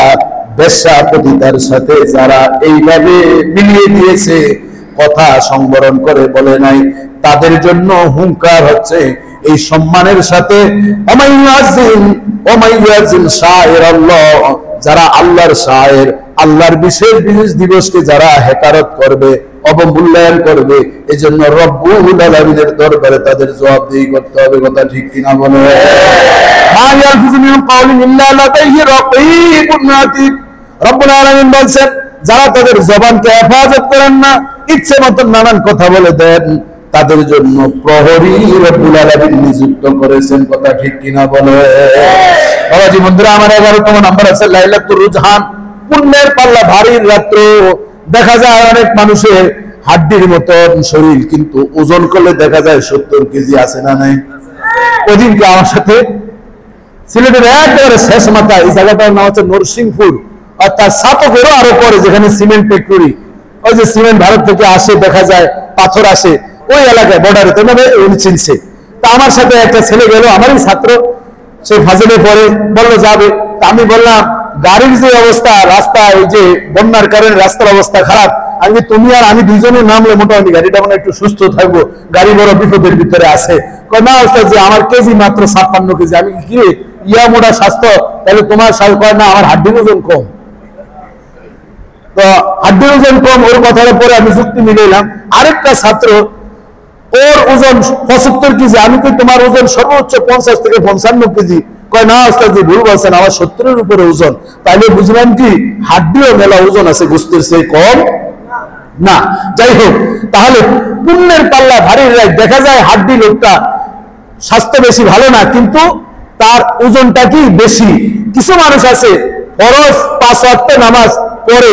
বেশ্যাপতিতার সাথে যারা এইভাবে মিলিয়ে দিয়েছে, কথা সংবরণ করে বলে নাই, তাদের জন্য হুঙ্কার হচ্ছে এই সম্মানের সাথে যারা আল্লাহর শায়ের, আল্লাহর বিশেষ বিশেষ দিবসকে যারা হেকারত করবে, অবমূল্যায়ন করবে, এই জন্য রব্বুল আলামিনের দরবারে তাদের জবাবদিহি করতে হবে। কথা ঠিক কিনা বলে? রব্বুল আলামিন বলছেন, যারা তাদের জবানকে হেফাজত করেন না, ইচ্ছে মতো নানান কথা বলে দেন, তাদের জন্য প্রহরী রব্বুল আলামিন নিযুক্ত করেছেন। কথা ঠিক কিনা বলে? বাবাজি বন্ধুরা আমার 11তম নাম্বার আছে লাইলাতুর রুজহান, পুণ্যের পাল্লা ভারী রাত্র। দেখা যায় অনেক মানুষের হাড্ডির মতন শরীর, কিন্তু ওজন করলে দেখা যায় 70 কেজি আছে না নাই? ওদিনকে আমার সাথে সিলেটের একেবারে শেষ মাথা, এই জায়গাটার নাম হচ্ছে নরসিংপুর, আর তার সাতকেরও আরো পরে, যেখানে সিমেন্ট ফ্যাক্টরি, ওই যে সিমেন্ট ভারত থেকে আসে, দেখা যায় পাথর আসে, ওই এলাকায় বর্ডারে, তো উনি চিনছে। তা আমার সাথে একটা ছেলে গেল, আমারই ছাত্র, সে ফাজিলে পরে, বললো যাবে। তা আমি বললাম, গাড়ির যে অবস্থা, রাস্তা ওই যে বন্যার কারণে রাস্তার অবস্থা খারাপ, আমি তুমি আর আমি দুইজনে নামলে মোটামুটি গাড়িটা মানে একটু সুস্থ থাকবো, গাড়ি বড় বিপদের ভিতরে আছে। না ওস্তাদ, যে আমার কেজি মাত্র 56 কেজি। আমি কি ইয়া মোটা স্বাস্থ্য, তাহলে তোমার না আমার হাড্ডির ওজন কম। তো হাড্ডির ওজন কম, ওর কথার পরে আমি যুক্তি মিলাইলাম। আরেকটা ছাত্র, ওর ওজন 75 কেজি, আমি কি তোমার ওজন সর্বোচ্চ 50 থেকে 55 কেজি। কয় না ওস্তাদ জি ভুল বলছেন, আমার 70-এর উপরে ওজন। তাইলে বুঝলাম কি হাড্ডিও মেলা ওজন আছে, গোস্তের চেয়ে কম না। যাই হোক, তাহলে পুণ্যের পাল্লা ভারী রাখ। দেখা যায় হাড্ডি লোকটা স্বাস্থ্য বেশি ভালো না, কিন্তু তার ওজনটা কি বেশি। কিছু মানুষ আছে ফরজ 5 ওয়াক্ত নামাজ পড়ে,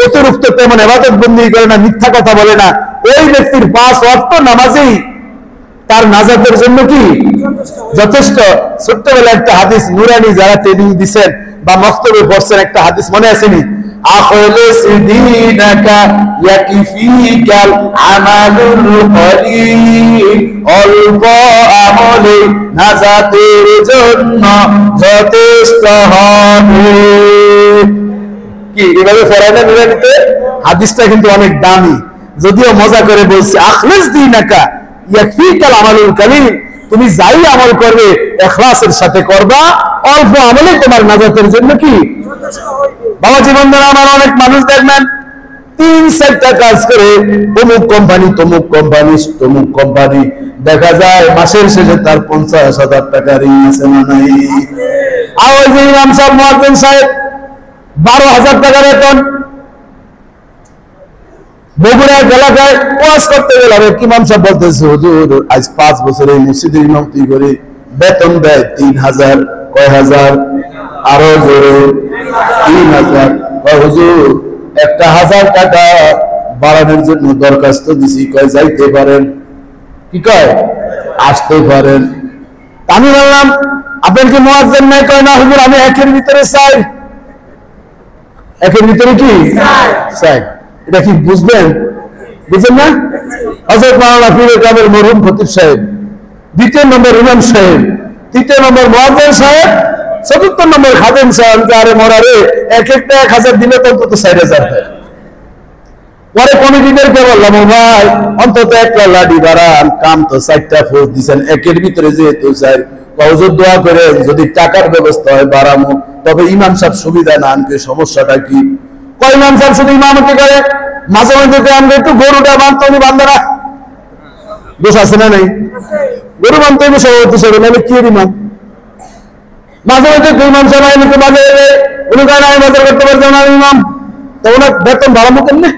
অতিরিক্ত তেমন ইবাদত বন্দি করে না, মিথ্যা কথা বলে না, ওই ব্যক্তির 5 ওয়াক্ত নামাজেই তার নাজাতের জন্য কি যথেষ্ট। ছোট্টবেলা একটা হাদিস নুরানি যারা ট্রেনিং দিচ্ছেন বা মক্তবে পড়ছেন, একটা হাদিস মনে আসেনি? আখলিস দীনাকা ইয়াকফিকাল আমালুল কলিল, অল্প আমলে নাজাতের জন্য যথেষ্ট হবে। কি এভাবে পড়ায় না নুরানিতে? হাদিসটা কিন্তু অনেক দামি, যদিও মজা করে বলছি। আখলিস দীনাকা ইয়াকফিকাল আমালুল কলিল, তুমি যাই আমল করবে ইখলাসের সাথে করবা, অল্প আমলে তোমার নাজাতের জন্য কি বাবা। জীবন ধরে আমার অনেক মানুষ দেখবেন 3-4টা কাজ করে, অমুক কোম্পানি, তমুক কোম্পানি, তমুক কোম্পানি, দেখা যায় মাসের শেষে তার 50,000 টাকা ঋণ আছে না নাই? আর ওই যে ইমাম সাহেব, মুয়াজ্জিন সাহেব 12,000 টাকা বেতন, বগুড়ার এলাকায় ওয়াজ করতে গেলাম, ইমাম সাহেব বলতেছে হুজুর আজ 5 বছর এই মসজিদের ইমামতি করে, বেতন দেয় 3,000। কয় হাজার? আরো জোরে 3,000। হুজুর একটা 1000 টাকা বাড়ানোর জন্য দরখাস্ত দিছি। কয় যাইতে পারেন? কি কয়? আসতে পারেন। আমি বললাম আপনার কি মুয়াজ্জিন নাই? কয় না হুজুর, আমি একের ভিতরে চাই। একের ভিতরে কি চাই? এটা কি বুঝবেন? বুঝছেন না? হযরত মাওলানা পীর কামেল মরহুম খতিব সাহেব, 2 নম্বর ইমাম সাহেব, 3 নম্বর মুয়াজ্জিন সাহেব, 4 নম্বর খাদেম সাহেব। আরে মরারে, এক একটা 1000 দিলে তো অন্তত 4000 হয়। পরে কমিটিদেরকে বললাম, ও ভাই অন্তত একটা লাডি বাড়ান, কাম তো 4টা ফোর্স দিচ্ছেন, একের ভিতরে যেহেতু চাই, হুজুর দোয়া করে যদি টাকার ব্যবস্থা হয় বাড়ামো। তবে ইমাম সাহেব সুবিধা না আনতে, সমস্যাটা কি? কয় ইমাম সাহেব শুধু ইমামতি করে, মাঝে মধ্যে আমরা একটু গরুটা বাঁধতে, উনি বান্ধে না। দোষ আছে না নাই? গরু বাঁধতে হবে সভাপতি হিসেবে, নাহলে কি ইমাম? মাঝে মধ্যে ইমাম সাহেব আমাকে বাজে, উনি কারণে আমি বাজার করতে পারতাম না ইমাম, তো ওনার বেতন বাড়াবো কেমনে?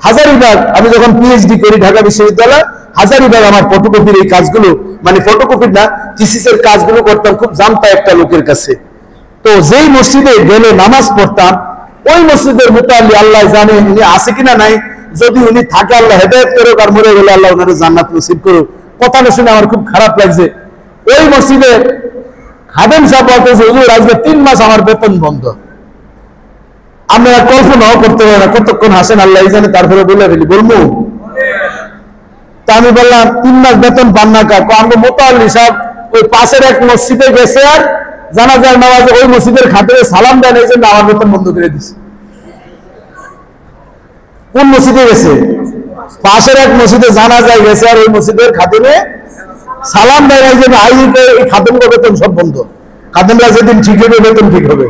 হাজারিবাগ আমি যখন পিএইচডি করি ঢাকা বিশ্ববিদ্যালয়, হাজারিবাগ আমার ফটোকপির এই কাজগুলো, মানে ফটোকপির না, থিসিসের কাজগুলো করতাম, খুব জানতা একটা লোকের কাছে। তো যেই মসজিদে গেলে নামাজ পড়তাম, ওই মসজিদের মুতাল্লি আল্লাহ জানে উনি আছে কিনা নাই, যদি উনি থাকে আল্লাহ হেদায়েত করুক, আর মরে গেলে আল্লাহ ওনার জান্নাত নসিব করুক। কথাটা শুনে আমার খুব খারাপ লাগছে। ওই মসজিদে খাদেম সাহেব বলতেছে হুজুর আজকে 3 মাস আমার বেতন বন্ধ। আপনারা কল্পনাও করতে পারেন না কতক্ষণ হাসেন আল্লাহ জানে। তারপরে বলে ফেলি বলবো। তা আমি বললাম 3 মাস বেতন পান না কা? আমরা মোতাল্লি সাহেব ওই পাশের এক মসজিদে গেছে আর জানাজার নামাজে ওই মসজিদের খাতিরে সালাম দেন, এই জন্য আমার বেতন বন্ধ করে দিচ্ছে। কোন মসজিদে গেছে? পাশের এক মসজিদে জানাজায় গেছে আর ওই মসজিদের খাতিরে সালাম দেয়, এই জন্য এই খাদেমরা বেতন সব বন্ধ। খাদেমরা যেদিন ঠিক হবে বেতন ঠিক হবে।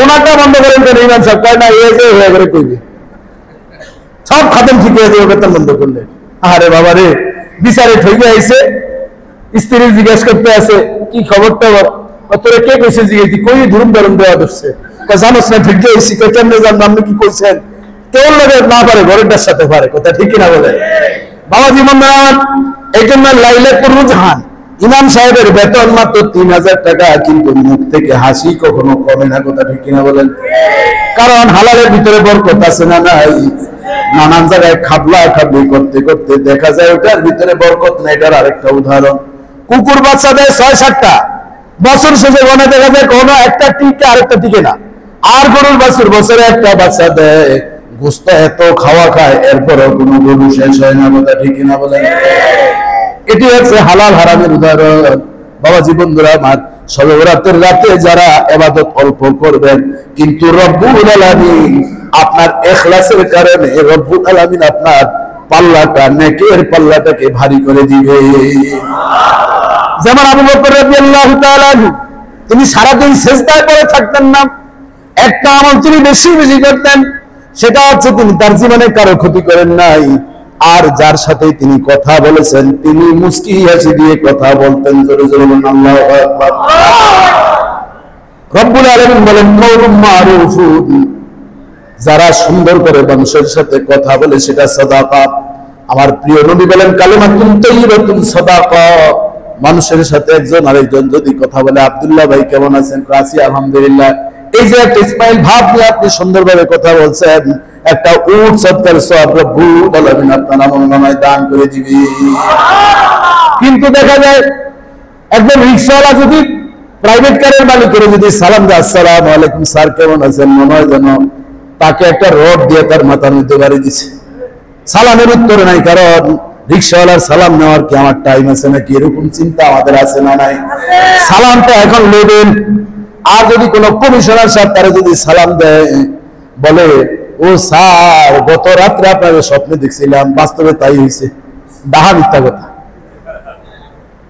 ওনারটা বন্ধ করেন কেন ইমাম সাহেব? কয় না এই যে হয়ে করে কইবে সব খাদেম ঠিক হয়ে যাবে বেতন বন্ধ করলে। আরে বাবা রে, বিচারে ঠকে আইছে, স্ত্রী জিজ্ঞেস করতে আছে কি খবরটা তোরা কে কইছে জিজ্ঞেস কই ধরুম ধরুম দেওয়া ধরছে। জানোস না ঠিক আইসি কেমনে জানবো আপনি কি কইছেন? কেউ লাগে না পারে ঘরেরটার সাথে পারে, কথা ঠিক কিনা বলে বাবা জীবন। এই জন্য লাইলাতুল রুজহান ইমাম সাহেবের বেতন মাত্র 3000 টাকা, কিন্তু মুখ থেকে হাসি কখনো কমে না, কথা ঠিক কিনা বলেন? কারণ হালালের ভিতরে বরকত আছে না নাই? নানান জায়গায় খাবলা খাবলি করতে করতে দেখা যায় ওটার ভিতরে বরকত নাই। এটার আরেকটা উদাহরণ, কুকুর বাচ্চা দেয় 6-7টা, বছর শেষে গনে দেখা যায় কোনো একটা টিকে আরেকটা টিকে না। আর গরুর বাছুর বছরে একটা বাচ্চা দেয়, গোস্ত এত খাওয়া খায় এরপরও কোনো গরু শেষ হয় না, কথা ঠিক কিনা বলেন? এটি হচ্ছে হালাল হারামের উদাহরণ। বাবা জীবনরা আমার শবে বরাতের রাতে যারা ইবাদত অল্প করবেন, কিন্তু রব্বুল আলামিন আপনার ইখলাসের কারণে রব্বুল আলামিন আপনার পাল্লাটা, নেকের পাল্লাটাকে ভারী করে দিবে। যেমন আবু বকর রাদিয়াল্লাহু তাআলা আনহু, তিনি সারাদিন সিজদায় পড়ে থাকতেন না, একটা আমল তিনি বেশি বেশি করতেন, সেটা হচ্ছে তিনি তার জীবনে কারো ক্ষতি করেন নাই। আর যার সাথে তিনি কথা বলেছেন তিনি মুস্কি হাসি দিয়ে কথা বলতেন। জোরে জোরে বলুন আল্লাহু আকবার। রব্বুল আলামিন বলেন কাউলুম মারুফুন, যারা সুন্দর করে মানুষের সাথে কথা বলে সেটা সাদাকা। আমার প্রিয় নবী বলেন কালিমাতুন তাইয়্যিবাতুন সাদাকা। মানুষের সাথে একজন আরেকজন যদি কথা বলে, আব্দুল্লাহ ভাই কেমন আছেন? আছি আলহামদুলিল্লাহ। এই যে একটা ইসমাইল ভাব নিয়ে আপনি সুন্দরভাবে কথা বলছেন, একটা উট সৎকার সওয়াব রব্বুল আলামিন আপনার আমলনামায় দান করে দিবে। কিন্তু দেখা যায় একজন রিকশাওয়ালা যদি প্রাইভেট কারের মালিকের যদি সালাম দেয়, আসসালামু আলাইকুম স্যার কেমন আছেন, মনে হয় যেন তাকে একটা রড দিয়ে তার মাথার মধ্যে বাড়ি দিছে। সালামের উত্তর নাই, কারণ রিকশাওয়ালার সালাম নেওয়ার কি আমার টাইম আছে নাকি, এরকম চিন্তা আমাদের আছে না নাই? সালামটা এখন লেবেন। আর যদি কোন কমিশনার সাহেব তারা যদি সালাম দেয়, বলে ও স্যার গত রাত্রে আপনাদের স্বপ্নে দেখছিলাম, বাস্তবে তাই হয়েছে, ডাহা মিথ্যা কথা।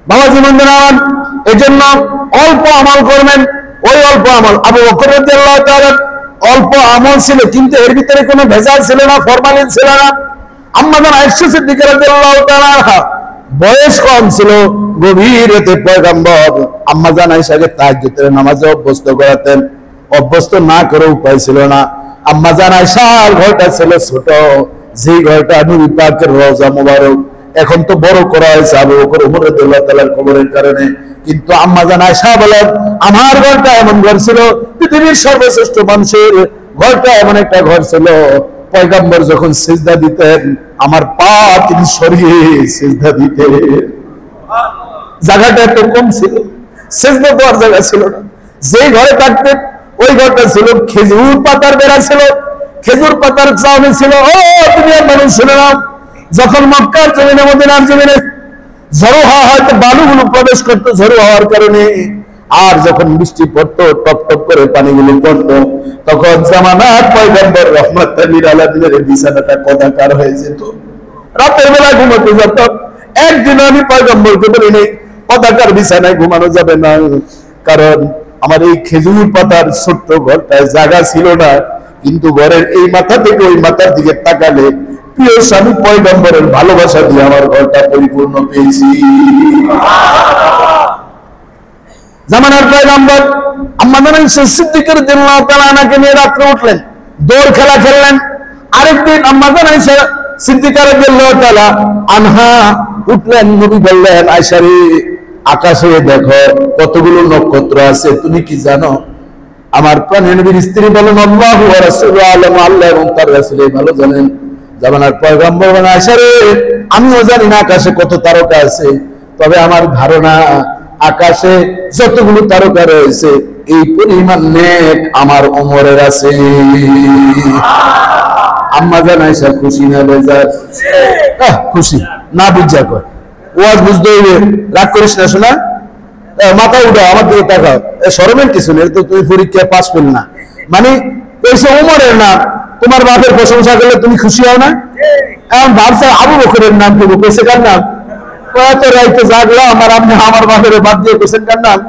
বাবা জীবন জানান, এই জন্য অল্প আমল করবেন। ওই অল্প আমল আবু বকর রাদিয়াল্লাহু তাআলা অল্প আমল ছিল, কিন্তু এর ভিতরে কোনো ভেজাল ছিল না, ফরমালিন ছিল না। আম্মা জান আয়েশা সিদ্দিকা রাদিয়াল্লাহু তাআলা বয়স কম ছিল, গভীর রাতে পয়গম্বর আম্মা জান আয়েশাকে তাহাজ্জুদের নামাজে অভ্যস্ত করাতেন। অভ্যস্ত না করে উপায় ছিল না। আম্মা জান আয়েশার ঘরটা ছিল ছোট, যেই ঘরটা নবী পাকের রওজা মোবারক, এখন তো বড় করা হয়েছে আবু বকর ওমর রাদিয়াল্লাহু তাআলার কবরের কারণে। কিন্তু আম্মা জান আয়েশা বলেন আমার ঘরটা এমন ঘর ছিল, পৃথিবীর সর্বশ্রেষ্ঠ মানুষের ঘরটা এমন একটা ঘর ছিল, পয়গম্বর যখন সিজদা দিতেন আমার পা তিনি সরিয়ে সিজদা দিতেন। জায়গাটা এত কম ছিল, সিজদা দেওয়ার জায়গা ছিল না। যে ঘরে থাকতেন ওই ঘরটা ছিল খেজুর পাতার বেড়া ছিল, খেজুর পাতার চাউনি ছিল। ও দুনিয়ার মানুষ ছিল না, যখন মক্কার জমিনে মদিনার জমিনে ঝড়ো হাওয়া হয়তো বালুগুলো প্রবেশ করতো ঝড়ো হওয়ার কারণে, আর যখন বৃষ্টি পড়তো টপ টপ করে পানিগুলো পড়তো, তখন জামানার পয়গম্বর রাহমাতুল লিল আলামিনের বিছানাটা কদাকার হয়ে যেত। রাতের বেলা ঘুমাতে যেত। একদিন আমি পয়গম্বরকে বলি নেই কদাকার বিছানায় ঘুমানো যাবে না, কারণ আমার এই খেজুর পাতার ছোট্ট ঘরটায় জায়গা ছিল না, কিন্তু ঘরের এই মাথা থেকে ওই মাথার দিকে তাকালে প্রিয় স্বামী পয়গম্বরের ভালোবাসা দিয়ে আমার ঘরটা পরিপূর্ণ পেয়েছি। জামানার পয়গম্বর আম্মা জান আয়েশা সিদ্দিকা রাদিয়াল্লাহু তাআলা আনহাকে নিয়ে রাত্রে উঠলেন, দৌড় খেলা খেললেন। আরেকদিন আম্মা জান আয়েশা সিদ্দিকা রাদিয়াল্লাহু তাআলা আনহা উঠলেন, নবী বললেন আয়েশা রে আকাশে দেখো কতগুলো নক্ষত্র আছে, তুমি কি জানো? আমার প্রাণের নবীর স্ত্রী বলেন আল্লাহু ওয়া রাসূলুহু আলাম, আল্লাহ এবং তার রাসূল ভালো জানেন। জামানার পয়গম্বর বলেন আয়েশা রে আমিও জানি না আকাশে কত তারকা আছে, তবে আমার ধারণা আকাশে যতগুলো তারকা রয়েছে এই পরিমাণ নেক আমার ওমরের আছে। আম্মা জান আয়েশা খুশি না বেজার? খুশি না বুঝা কয় ওয়াজ বুঝতে হইবে, রাগ করিস না শোনা, মাথা উঠা আমার দিকে তাকাও, শরমের কিছু নেই, তো তুমি পরীক্ষায় পাস পেল না মানে কইছে ওমরের নাম, তোমার বাপের প্রশংসা করলে তুমি খুশি হও না? এখন ভাবছে আবু বকরের নাম দেবো, কইছে কার নাম? কত রাইতে জাগলো আমার আপনি আমার বাপের বাদ দিয়ে কইছেন কার নাম?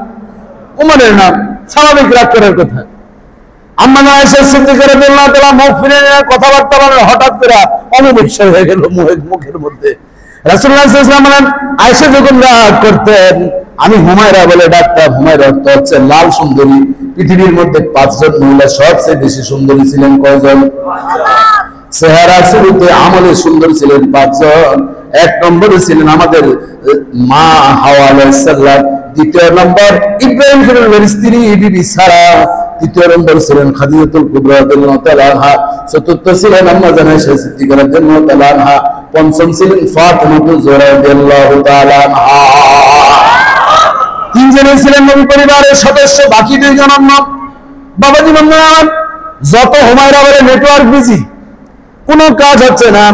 ওমরের নাম, স্বাভাবিক রাগ করার কথা। আম্মা আয়েশা সিদ্দিকা রাদিয়াল্লাহু তাআলা মুখ ফিরে কথাবার্তা বলেন, হঠাৎ করে অমবিশ্বাস হয়ে গেল মুখের মধ্যে। রাসূলুল্লাহ সাল্লাল্লাহু আলাইহি ওয়াসাল্লাম বলেন, আয়েশা যখন রাগ করতেন আমি হুমায়রা বলে ডাকতাম। হুমায়রা অর্থ হচ্ছে লাল সুন্দরী। পৃথিবীর মধ্যে 5 জন মহিলা সবচেয়ে বেশি সুন্দরী ছিলেন কয়জন? চেহারা শুরুতে আমলে সুন্দর ছিলেন 5 জন। 1 নম্বরে ছিলেন আমাদের মা হাওয়া আলাইহিস সালাম, 2য় নম্বর ইব্রাহিম খলিলের স্ত্রী বিবি সারা, 3য় নম্বর ছিলেন খাদিজাতুল কুবরা রাদিয়াল্লাহু তাআলা আনহা, 4র্থ ছিলেন আম্মা জান আয়েশা সিদ্দিকা রাদিয়াল্লাহু তাআলা আনহা, 5ম ছিলেন ফাতিমাতুজ জোহরা রাদিয়াল্লাহু তাআলা আনহা। 3 জনই ছিলেন নবী পরিবারের সদস্য, বাকি 2 জন অন্য। বাবাজি বন্ধুগণ, যত হুমায়রা বলে নেটওয়ার্ক বিজি, কোনো কাজ হচ্ছে না।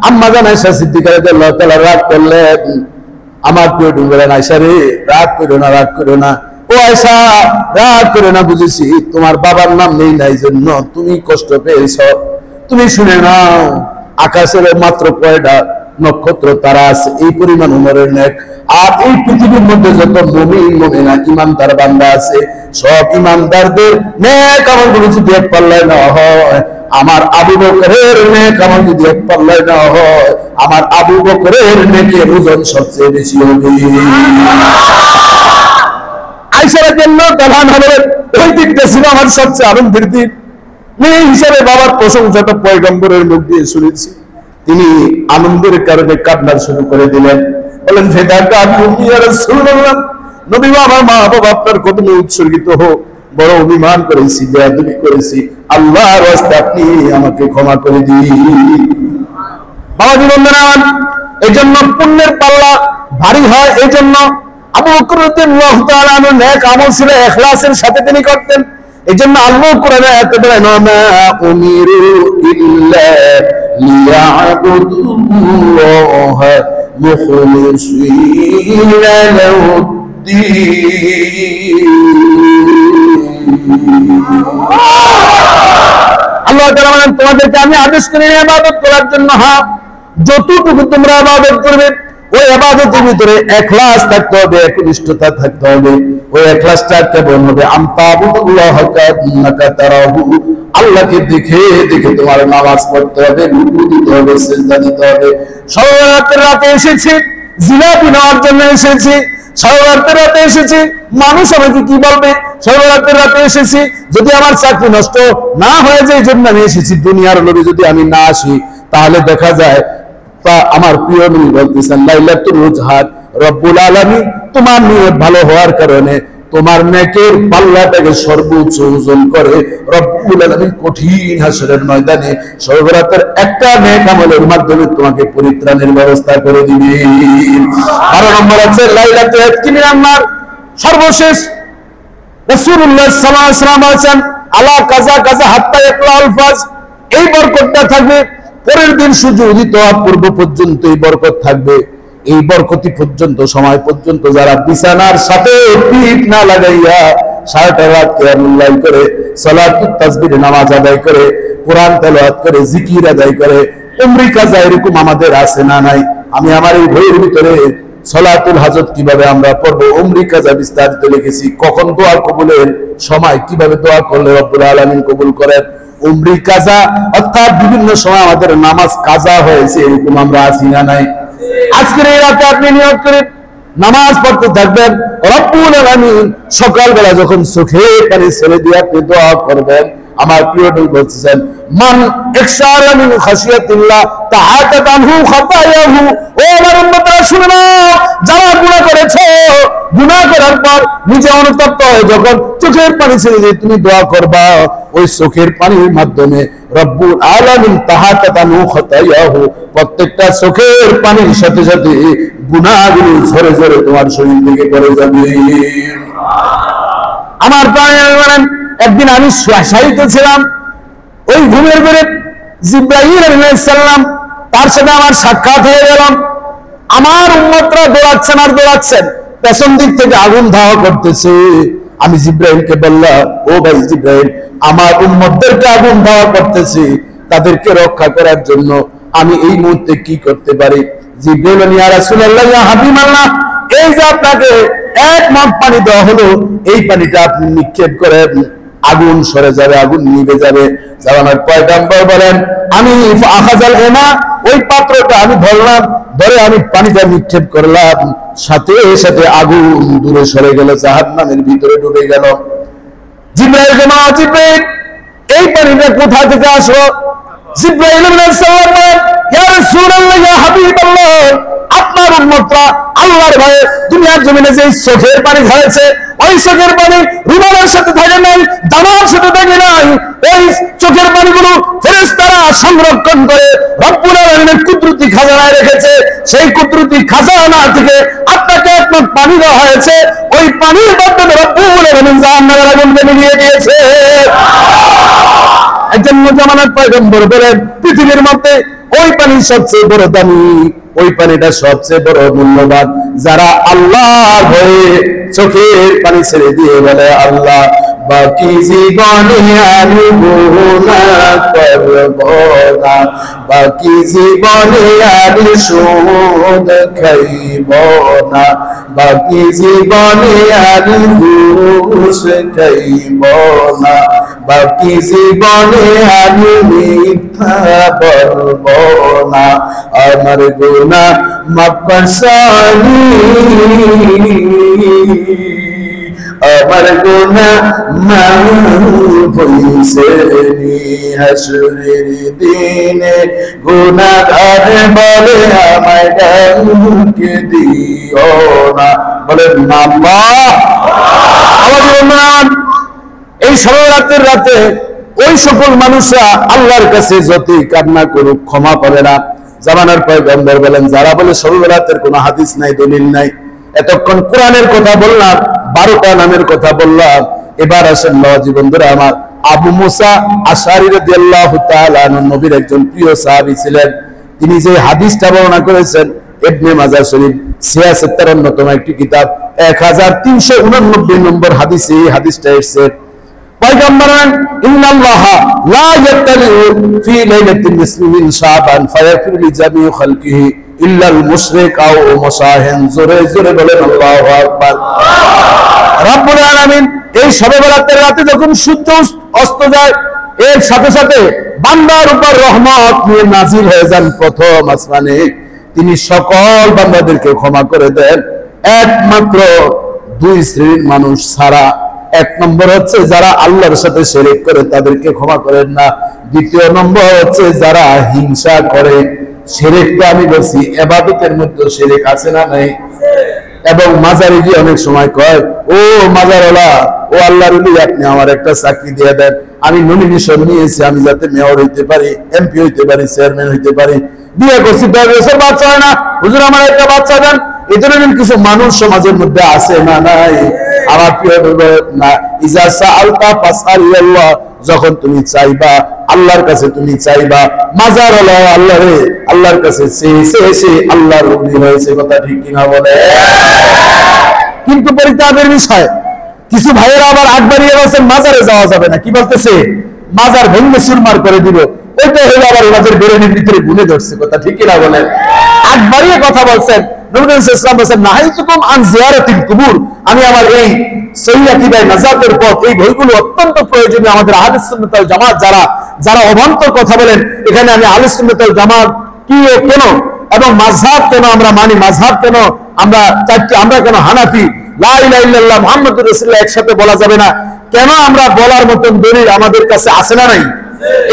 আম্মা জান আয়েশা সিদ্দিকা রাদিয়াল্লাহু তাআলা রাগ করলেন, আমার প্রিয় বলেন আয়েশা রে রাগ করো না, রাগ করো না, ও আয়েশা রাগ করো না, বুঝেছি তোমার বাবার নাম নেই নাই জন্য তুমি কষ্ট পেয়েছ। তুমি শুনে নাও, আকাশের মাত্র কয়টা নক্ষত্র তারা আছে, এই পরিমাণ উমরের নেক। আর এই পৃথিবীর মধ্যে যত মুমিন মুমিনা ইমানদার বান্দা আছে, সব ইমানদারদের নেক আমলগুলো যদি এক পাল্লায় নেওয়া হয়, আমার আবু বকরের নেক আমল যদি এক পাল্লায় নেওয়া হয়, আমার আবু বকরের নেকের ওজন সবচেয়ে বেশি হবে। আয়েশা রাদিয়াল্লাহু তাআলা আনহা বলেন, ওই দিনটা ছিল আমার সবচেয়ে আনন্দের দিন। মেয়ে হিসেবে বাবার প্রশংসাটা পয়গম্বরের মুখ দিয়ে শুনেছি। তিনি আনন্দের কারণে কান্না শুরু করে দিলেন, বলেন ফিদাকা আবি ইয়া রাসূলুল্লাহ, নবী আমার মা বাবা আপনার কদমে উৎসর্গিত হোক, বড় অভিমান করেছি, বেয়াদবি করেছি, আল্লাহর রাস্তায় আপনি আমাকে ক্ষমা করে দিন। বাবাজি বন্ধুরা, এই জন্য পুণ্যের পাল্লা ভারী হয়। এই জন্য আবু বকর রাদিয়াল্লাহু তাআলা আনহু নেক আমল ছিল ইখলাসের সাথে তিনি করতেন। এই জন্য আল্লাহ কোরআনে আয়াতে বলেন, মা উমিরু ইল্লা লিয়াবুদুল্লাহ মুখলিসিনা লাহুদ্দীন। আল্লাহ তাআলা বলেন, তোমাদেরকে আমি আদেশ করি ইবাদত করার জন্য। হ্যাঁ, যতটুকু তোমরা ইবাদত করবে ওই ইবাদতের ভিতরে ইখলাস থাকতে হবে, একনিষ্ঠতা থাকতে হবে। ওই ইখলাসটা কেমন হবে? আনতাবুদুল্লাহ কান্নাকা তারাহু, আল্লাহকে দেখে দেখে তোমার নামাজ পড়তে হবে, রুকু দিতে হবে, সিজদা দিতে হবে। সওরাতের রাতে এসেছি জিলাপি নেওয়ার জন্য এসেছি, সওরাতের রাতে এসেছি, মানুষ আমাকে কি বলবে? সওরাতের রাতে এসেছি, যদি আমার চাকরি নষ্ট না হয়ে যায় এই জন্য আমি এসেছি। দুনিয়ার লোভে যদি আমি না আসি তাহলে দেখা যায় আমার প্রিয় নবী বলতেছেন, লাইলাতুল রুজহাত রব্বুল আলামিন তোমার নিয়ত ভালো হওয়ার কারণে তোমার নেকের পাল্লাটাকে সর্বোচ্চ ওজন করে রব্বুল আলামিন কঠিন হাসরের ময়দানে সওরাতের একটা নেক আমলের মাধ্যমে তোমাকে পরিত্রাণের ব্যবস্থা করে দিবেন। 12 নম্বর আছে লাইলাতুল ইয়াকিনের আমার সর্বশেষ রাসূলুল্লাহ সাল্লাল্লাহু আলাইহি ওয়াসাল্লাম বলেছেন, আলা কাজা কাজা হাত্তা ইয়াকলা আলফাজ, এই বরকতটা থাকবে পরের দিন সূর্য উদিত হওয়ার পূর্ব পর্যন্ত এই বরকত থাকবে। এই বরকতি পর্যন্ত সময় পর্যন্ত যারা বিছানার সাথে পিঠ না লাগাইয়া সারাটা রাত কিয়ামুল লাইল করে, সালাতুত তাসবিহ নামাজ আদায় করে, কোরআন তেলাওয়াত করে, জিকির আদায় করে, উমরি কাজা এরকম আমাদের আছে না নাই? আমি আমার এই বইয়ের ভিতরে সালাতুল হাজত কিভাবে আমরা পড়বো, উমরি কাজা বিস্তারিত লিখেছি। কখন দোয়া কবুলের সময়, কিভাবে দোয়া করলে রব্বুল আলামিন কবুল করেন। উমরি কাজা অর্থাৎ বিভিন্ন সময় আমাদের নামাজ কাজা হয়েছে, এরকম আমরা আছি না নাই? আজকের এই রাতে আপনি নিয়ত করে নামাজ পড়তে থাকবেন, রব্বুল আলামিন সকালবেলা যখন চোখে পানি ছেড়ে দিয়ে আপনি দোয়া করবেন, আমার প্রিয় নবী বলতেছেন, মান ইখশারা মিন খাশিয়াতিল্লাহ তাহাতাত আনহু খাতায়াহু। ও আমার উম্মতরা শুনে নাও, যারা গুনাহ করেছো, গুনাহ করার পর নিজে অনুতপ্ত হয়ে যখন চোখের পানি ছেড়ে দিয়ে তুমি দোয়া করবা, ওই চোখের পানির মাধ্যমে রব্বুল আলামিন তাহাতাত আনহু খাতায়াহু, প্রত্যেকটা চোখের পানির সাথে সাথে গুনাহগুলো ঝরে ঝরে তোমার শরীর থেকে পড়ে যাবে। আমার বলেন, একদিন আমি শায়িত ছিলাম, ওই ঘুমের ঘরে জিবরাইল আলাইহিস সালাম তার সাথে আমার সাক্ষাৎ হয়ে গেল। আমার উম্মতরা দৌড়াচ্ছেন আর দৌড়াচ্ছেন, পেছন দিক থেকে আগুন ধাওয়া করতেছে। আমি জিবরাইলকে বললাম, ও ভাই জিবরাইল, আমার উম্মতদেরকে আগুন ধাওয়া করতেছে, তাদেরকে রক্ষা করার জন্য আমি এই মুহূর্তে কি করতে পারি? জিবরাইল বলেন, ইয়া রাসূলুল্লাহ, ইয়া হাবিবাল্লাহ, এই যে আপনাকে এক মগ পানি দেওয়া হলো, এই পানিটা আপনি নিক্ষেপ করেন, আগুন সরে যাবে, আগুন নিভে যাবে। জামানার পয়গম্বর বলেন, আমি আখাযাল ইনা, ওই পাত্রটা আমি ধরলাম, ধরে আমি পানিটা নিক্ষেপ করলাম, সাথে সাথে আগুন দূরে সরে গেল, জাহান্নামের ভিতরে ডুবে গেল। জিবরাইল কে বলা, জিবরাইল, এই পানিটা কোথা থেকে আসলো? জিবরাইল আলাইহিস সালাম বলেন, ইয়া রাসূলুল্লাহ, ইয়া হাবিবাল্লাহ, আপনার উম্মতরা আল্লাহর ভয়ে দুনিয়ার জমিনে যে চোখের পানি ঝরেছে, ওই চোখের পানি রুমালের সাথে থাকে নাই, জামার সাথে থাকে নাই, ওই চোখের পানিগুলো ফেরেশতারা সংরক্ষণ করে রব্বুল আলামিনের কুদরতি খাজানায় রেখেছে। সেই কুদরতি খাজানা থেকে আপনাকে এক মগ পানি দেওয়া হয়েছে, ওই পানির মাধ্যমে রব্বুল আলামিন জাহান্নামের আগুনকে নিভিয়ে দিয়েছে। একজন জামানার পয়গম্বর বলেন, পৃথিবীর মধ্যে ওই পানি সবচেয়ে বড় দামি, ওই পানিটা সবচেয়ে বড় মূল্যবান, যারা আল্লাহর ভয়ে চোখের পানি ছেড়ে দিয়ে বলে, আল্লাহ বাকি জীবনে আমি গুনাহ করব না, বাকি জীবনে আমি সুদ খাইব না, বাকি জীবনে আমি ঘুষ খাইব না, বাকি জীবনে আমি মিথ্যা বলবো না, আমার গুনাহ মাফ করসানি, আমার গুনাহ মাফ হইছে নি, হাসরের দিনে গুনাহগার বলে আমায় ডাকে দিও না। বলেন আল্লাহ। আমার এই সর্বরাতের রাতে ওই সকল মানুষরা আল্লাহর কাছে যতই কান্না করুক ক্ষমা করে না। জামানার পয়গম্বর বলেন, যারা বলে সর্বরাতের কোনো হাদিস নাই, দলিল নাই, এতক্ষণ কোরআনের কথা বললাম, 12টা নামের কথা বললাম। এবার আসেন নওয়াজি বন্ধুরা আমার, আবু মুসা আশআরী রাদিয়াল্লাহু তাআলা আনহু নবীর একজন প্রিয় সাহাবী ছিলেন। তিনি যে হাদিসটা বর্ণনা করেছেন, ইবনে মাজাহ শরীফ সিয়াসতের অন্যতম একটি কিতাব, 1389 নম্বর হাদিসে এই হাদিসটা এসেছে। পয়গম্বর বলেন, ইন্নাল্লাহা লা ইয়াতালিউ ফি লাইলাতিন নিসফি মিন শাবান ফায়াগফিরু লিজামি খালকিহি ইল্লাল মুশরিক আও মুসাহিন। জোরে জোরে বলেন আল্লাহু আকবার। রব্বুল আলামিন এই শবে বরাতের রাতে যখন সূর্য অস্ত যায়, এর সাথে সাথে বান্দার উপর রহমত নিয়ে নাজিল হয়ে যান প্রথম আসমানে। তিনি সকল বান্দাদেরকে ক্ষমা করে দেন, একমাত্র দুই শ্রেণীর মানুষ ছাড়া। এক নম্বর হচ্ছে যারা আল্লাহর সাথে শিরক করে, তাদেরকে ক্ষমা করেন না। দ্বিতীয় নম্বর হচ্ছে যারা হিংসা করে। শিরকটা আমি বলছি ইবাদতের মধ্যে শিরক আছে না নাই? এবং মাজারে গিয়ে অনেক সময় কয়, ও মাজারওয়ালা, ও আল্লাহর ওলি, আপনি আমার একটা চাকরি দিয়ে দেন, আমি নমিনেশন নিয়েছি, আমি যাতে মেয়র হইতে পারি, এমপি হইতে পারি, চেয়ারম্যান হইতে পারি। বিয়ে করছি 10 বছর, বাচ্চা হয় না, হুজুর আমার একটা বাচ্চা দেন। এই ধরনের কিছু মানুষ সমাজের মধ্যে আছে না নাই? আমার প্রিয় না, ইজা সাআলতা ফাসআলিল্লাহ, যখন তুমি চাইবা আল্লাহর কাছে, তুমি চাইবা। মাজার হলো আল্লাহরে, আল্লাহর কাছে চেয়ে আল্লাহর ওলি হয়েছে, কথা ঠিক কিনা বলে? কিন্তু পরিতাপের বিষয়, কিছু ভাইয়েরা আবার আগ বাড়িয়ে বলছেন মাজারে যাওয়া যাবে না। কি বলতেছে? মাজার ভেঙে চুরমার করে দিব। ওইটা হলো আবার ওনাদের বেরেনের ভিতরে গুনে ধরছে, কথা ঠিক কিনা বলেন? আগ বাড়িয়ে কথা বলছেন। নবী ইসলাম বলেন, নাহাইতুকুম আন জিয়ারাতিল কুবুর, আমি আমার এই সহিহ আকীদায়ে নাজাতের পথ, এই বইগুলো অত্যন্ত প্রয়োজনীয় আমাদের আহলে সুন্নাত ওয়াল জামাত যারা অবান্তর কথা বলেন। এখানে আমি আহলে সুন্নাত ওয়াল জামাত কি ও কেন এবং মাযহাব কেন আমরা মানি, মাযহাব কেন আমরা চারটি, আমরা কেন হানাফি, লা ইলাহা ইল্লাল্লাহ মুহাম্মাদুর রাসূলুল্লাহ একসাথে বলা যাবে না, কেন আমরা বলার মতন দলিল আমাদের কাছে আছে না নাই,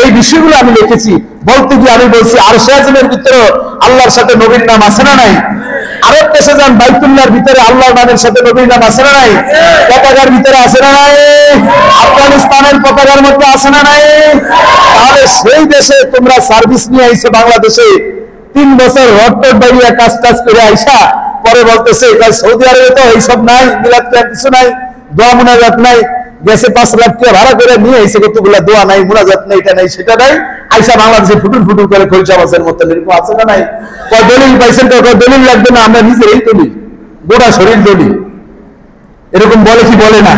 এই বিষয়গুলো আমি লিখেছি। বলতে গিয়ে আমি বলছি আরশে আজিমের ভিতরে আল্লাহর সাথে নবীর নাম আছে না নাই? আরব দেশে যান, বাইতুল্লাহর ভিতরে আল্লাহর নামের সাথে নবীর নাম আছে না নাই? পতাকার ভিতরে আছে না নাই? আফগানিস্তানের পতাকার মধ্যে আছে না নাই? তাহলে সেই দেশে তোমরা সার্ভিস নিয়ে আইছো, বাংলাদেশে 3 বছর রট্টর বাড়িয়া কাজ করে আইসা, পরে বলতেছে সৌদি আরবে তো এইসব নাই, মিলাদ ক্যাম্প কিছু নাই, দোয়া মুনাজাত নাই। গেছে 5 লাখ টাকা ভাড়া করে নিয়ে এসে কতগুলা দোয়া নাই, মুনাজাত নাই, এটা নাই সেটা নাই, আইসা বাংলাদেশে ফুটুর ফুটুর করে খোলসা মাছের মতো এরকম আছে না নাই? কয় দলিল পাইছেন, কয় দলিল লাগবে না, আমরা নিজেরাই দলিল, গোটা শরীর দলিল, এরকম বলে কি বলে না?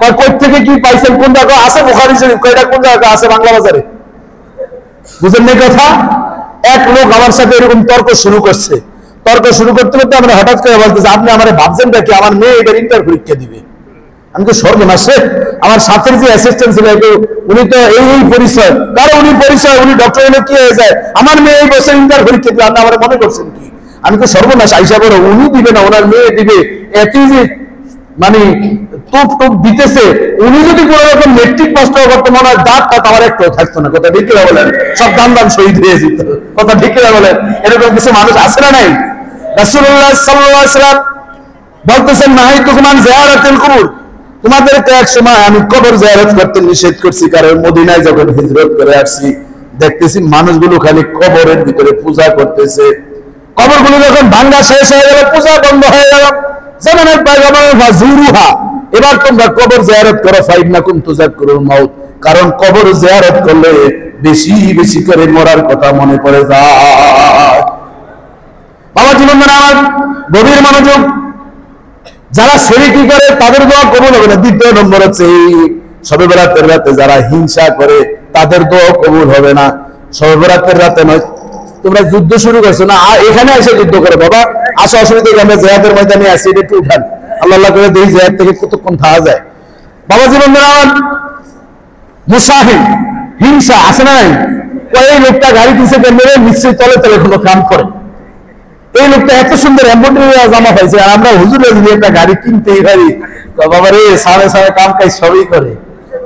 কয় কই থেকে কি পাইছেন, কোন জায়গা আছে বুখারী শরীফ, কয়টা কোন জায়গা আছে বাংলা বাজারে? বুঝেন না কথা? এক লোক আমার সাথে এরকম তর্ক শুরু করছে, তর্ক শুরু করতে করতে আমরা হঠাৎ করে বলতেছে, আপনি আমার ভাবছেন কি আমার মেয়ে এটার ইন্টার পরীক্ষা দিবে? আমি তো সর্বনাশ, আমার সাথের যে অ্যাসিস্ট্যান্ট ছিল উনি তো এই পরিচয়, কারণ উনি পরিচয়, উনি ডক্টর হলে কি হয়ে যায়, আমার মেয়ে এই বছর ইন্টার পরীক্ষা দিবে, আপনি আমার মনে করছেন কি? আমি তো সর্বনাশ, আইসা বড় উনি দিবে না, ওনার মেয়ে দিবে, এতই যে মানে টুপ টুপ দিতেছে, উনি যদি কোন রকম মেট্রিক পাস করতে মনে হয় দাঁতটা আমার একটাও থাকতো না, কথা ঠিক কিনা বলেন? সব দান দান শহীদ হয়ে যেত, কথা ঠিক কিনা বলেন? এরকম কিছু মানুষ আছে না নাই? রাসূলুল্লাহ সাল্লাল্লাহু আলাইহি ওয়াসাল্লাম বলতেছেন, নাহাইতুকুম আন জিয়ারাতিল কুবুর, তোমাদেরকে এক সময় আমি কবর জিয়ারত করতে নিষেধ করছি, কারণ মদিনায় যখন হিজরত করে আসছি দেখতেছি মানুষগুলো খালি কবরের ভিতরে পূজা করতেছে, কবরগুলো যখন ভাঙা শেষ হয়ে গেল, পূজা বন্ধ হয়ে গেল, জামানের পয়গম্বর ফাজুরুহা, এবার তোমরা কবর জিয়ারত করো, ফাইন্নাকুম তুযাক্কিরুল মাউত, কারণ কবর জিয়ারত করলে বেশি বেশি করে মরার কথা মনে পড়ে যায়। বাবা জীবন আমার গভীর মনোযোগ, যারা শিরকি করে তাদের দোয়া কবুল হবে না। দ্বিতীয় নম্বর হচ্ছে শবে বরাতের রাতে যারা হিংসা করে তাদের দোয়া কবুল হবে না। শবে বরাতের রাতে নয়, তোমরা যুদ্ধ শুরু করছো না, এখানে এসে যুদ্ধ করো বাবা, আসো, অসুবিধা কি, আমরা জিহাদের ময়দানে আছি, এটা একটু উঠান, আল্লাহ আল্লাহ করে দেখি জিহাদ থেকে কতক্ষণ থাকা যায়। বাবা জীবন আমার মুসাহিন হিংসা আছে না নাই? এই লোকটা গাড়ি কিনছে কেন, নিশ্চয়ই তলে তলে কোনো কাম করে, এই লোকটা এত সুন্দর এমব্রয়ডারি জামা পাইছে, আর আমরা হুজুরে যদি একটা গাড়ি কিনতেই পারি, বাবা রে সামনে সামনে কাম কাজ সবই করে,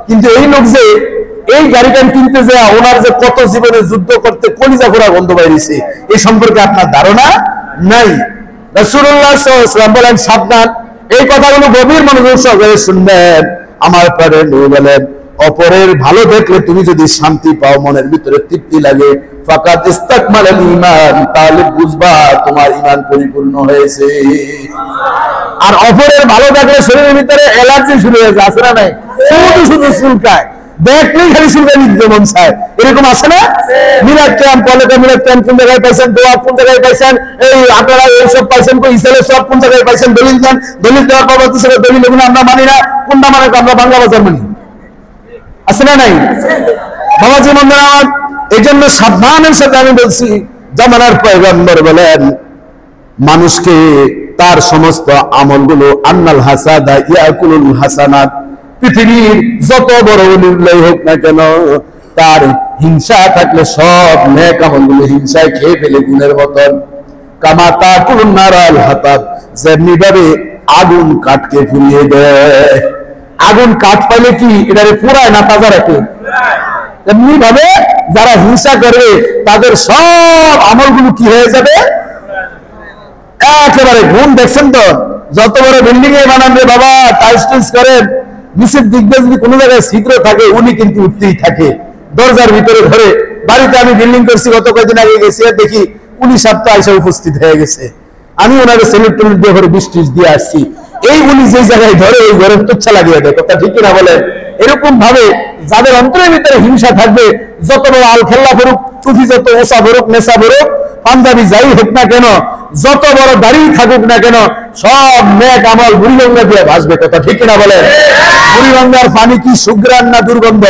কিন্তু এই লোক যে এই গাড়িটা কিনতে যায়, ওনার যে কত জীবনে যুদ্ধ করতে কলিজা ঘোরা বন্ধ বাইরেছে, এই সম্পর্কে আপনার ধারণা নাই। রাসূলুল্লাহ সাল্লাল্লাহু আলাইহি ওয়াসাল্লাম বলেন, সাবধান, এই কথাগুলো গভীর মনোযোগ সহকারে শুনবেন। আমার পরে নবী বলেন, অপরের ভালো দেখলে তুমি যদি শান্তি পাও, মনের ভিতরে তৃপ্তি লাগে, ফাকাত ইস্তাকমালাল ঈমান, তাহলে বুঝবা তোমার ঈমান পরিপূর্ণ হয়েছে। আর অপরের ভালো দেখলে শরীরের ভিতরে অ্যালার্জি শুরু হয়েছে, আছে না নাই? শুধু শুধু চুলকায়, দেখলেই খালি চুলকানি দিতে মন চায়, এরকম আছে না? মিলাদ ক্যাম্প, পলেকা মিলাদ ক্যাম্প কোন জায়গায় পাইছেন, দোয়া কোন জায়গায় পাইছেন, এই আপনারা এইসব পাইছেন, ইসলামের সব কোন জায়গায় পাইছেন, দলিল দেন, দলিল দেওয়ার পর বলতেছে দলিল এগুলো আমরা মানি না, কোনটা মানে আমরা বাংলা বাজার মানি, আছে না নাই? বাবাজি বন্ধুরা আমার, এই জন্য সাবধানের সাথে আমি বলছি, জামানার পয়গম্বর বলেন মানুষকে তার সমস্ত আমলগুলো, আন্নাল হাসাদা ইয়াকুলুল হাসানাত, পৃথিবীর যত বড় উলিল্লাহ হোক না কেন, তার হিংসা থাকলে সব নেক আমলগুলো হিংসায় খেয়ে ফেলে গুণের মতন। কামা তাকুলুন নারাল হাতাব, যেমনি ভাবে আগুন কাঠকে পুড়িয়ে দেয়, আগুন কাঠ পাইলে কি এটারে পুরায় না তাজা রাখে, এমনি ভাবে যারা হিংসা করবে তাদের সব আমলগুলো কি হয়ে যাবে, একেবারে গুণ। দেখছেন তো, যত বড় বিল্ডিং এ বানান রে বাবা, টাইলস টাইলস করেন, নিচের দিক দিয়ে যদি কোনো জায়গায় ছিদ্র থাকে, উনি কিন্তু উঠতেই থাকে, দরজার ভিতরে ধরে। বাড়িতে আমি বিল্ডিং করছি গত কয়েকদিন আগে, গেছি আর দেখি উনি সপ্তাহ এসে উপস্থিত হয়ে গেছে, আমি ওনাকে সেলুট টেলুট দিয়ে ঘরে বৃষ্টি দিয়ে আসছি, এই উনি যে জায়গায় ধরে ওই ঘরের তুচ্ছা লাগিয়ে দেয়, কথা ঠিক কিনা বলেন? এরকম ভাবে যাদের অন্তরের ভিতরে হিংসা থাকবে, যত বড় আল খেল্লা ভরুক, টুপি যত ওসা ভরুক, নেশা ভরুক, পাঞ্জাবি যাই হোক না কেন, যত বড় দাড়ি থাকুক না কেন, সব নেক আমল বুড়িগঙ্গা দিয়ে ভাসবে, কথা ঠিক কিনা বলেন? বুড়িগঙ্গার পানি কি সুগ্রাণ না দুর্গন্ধ?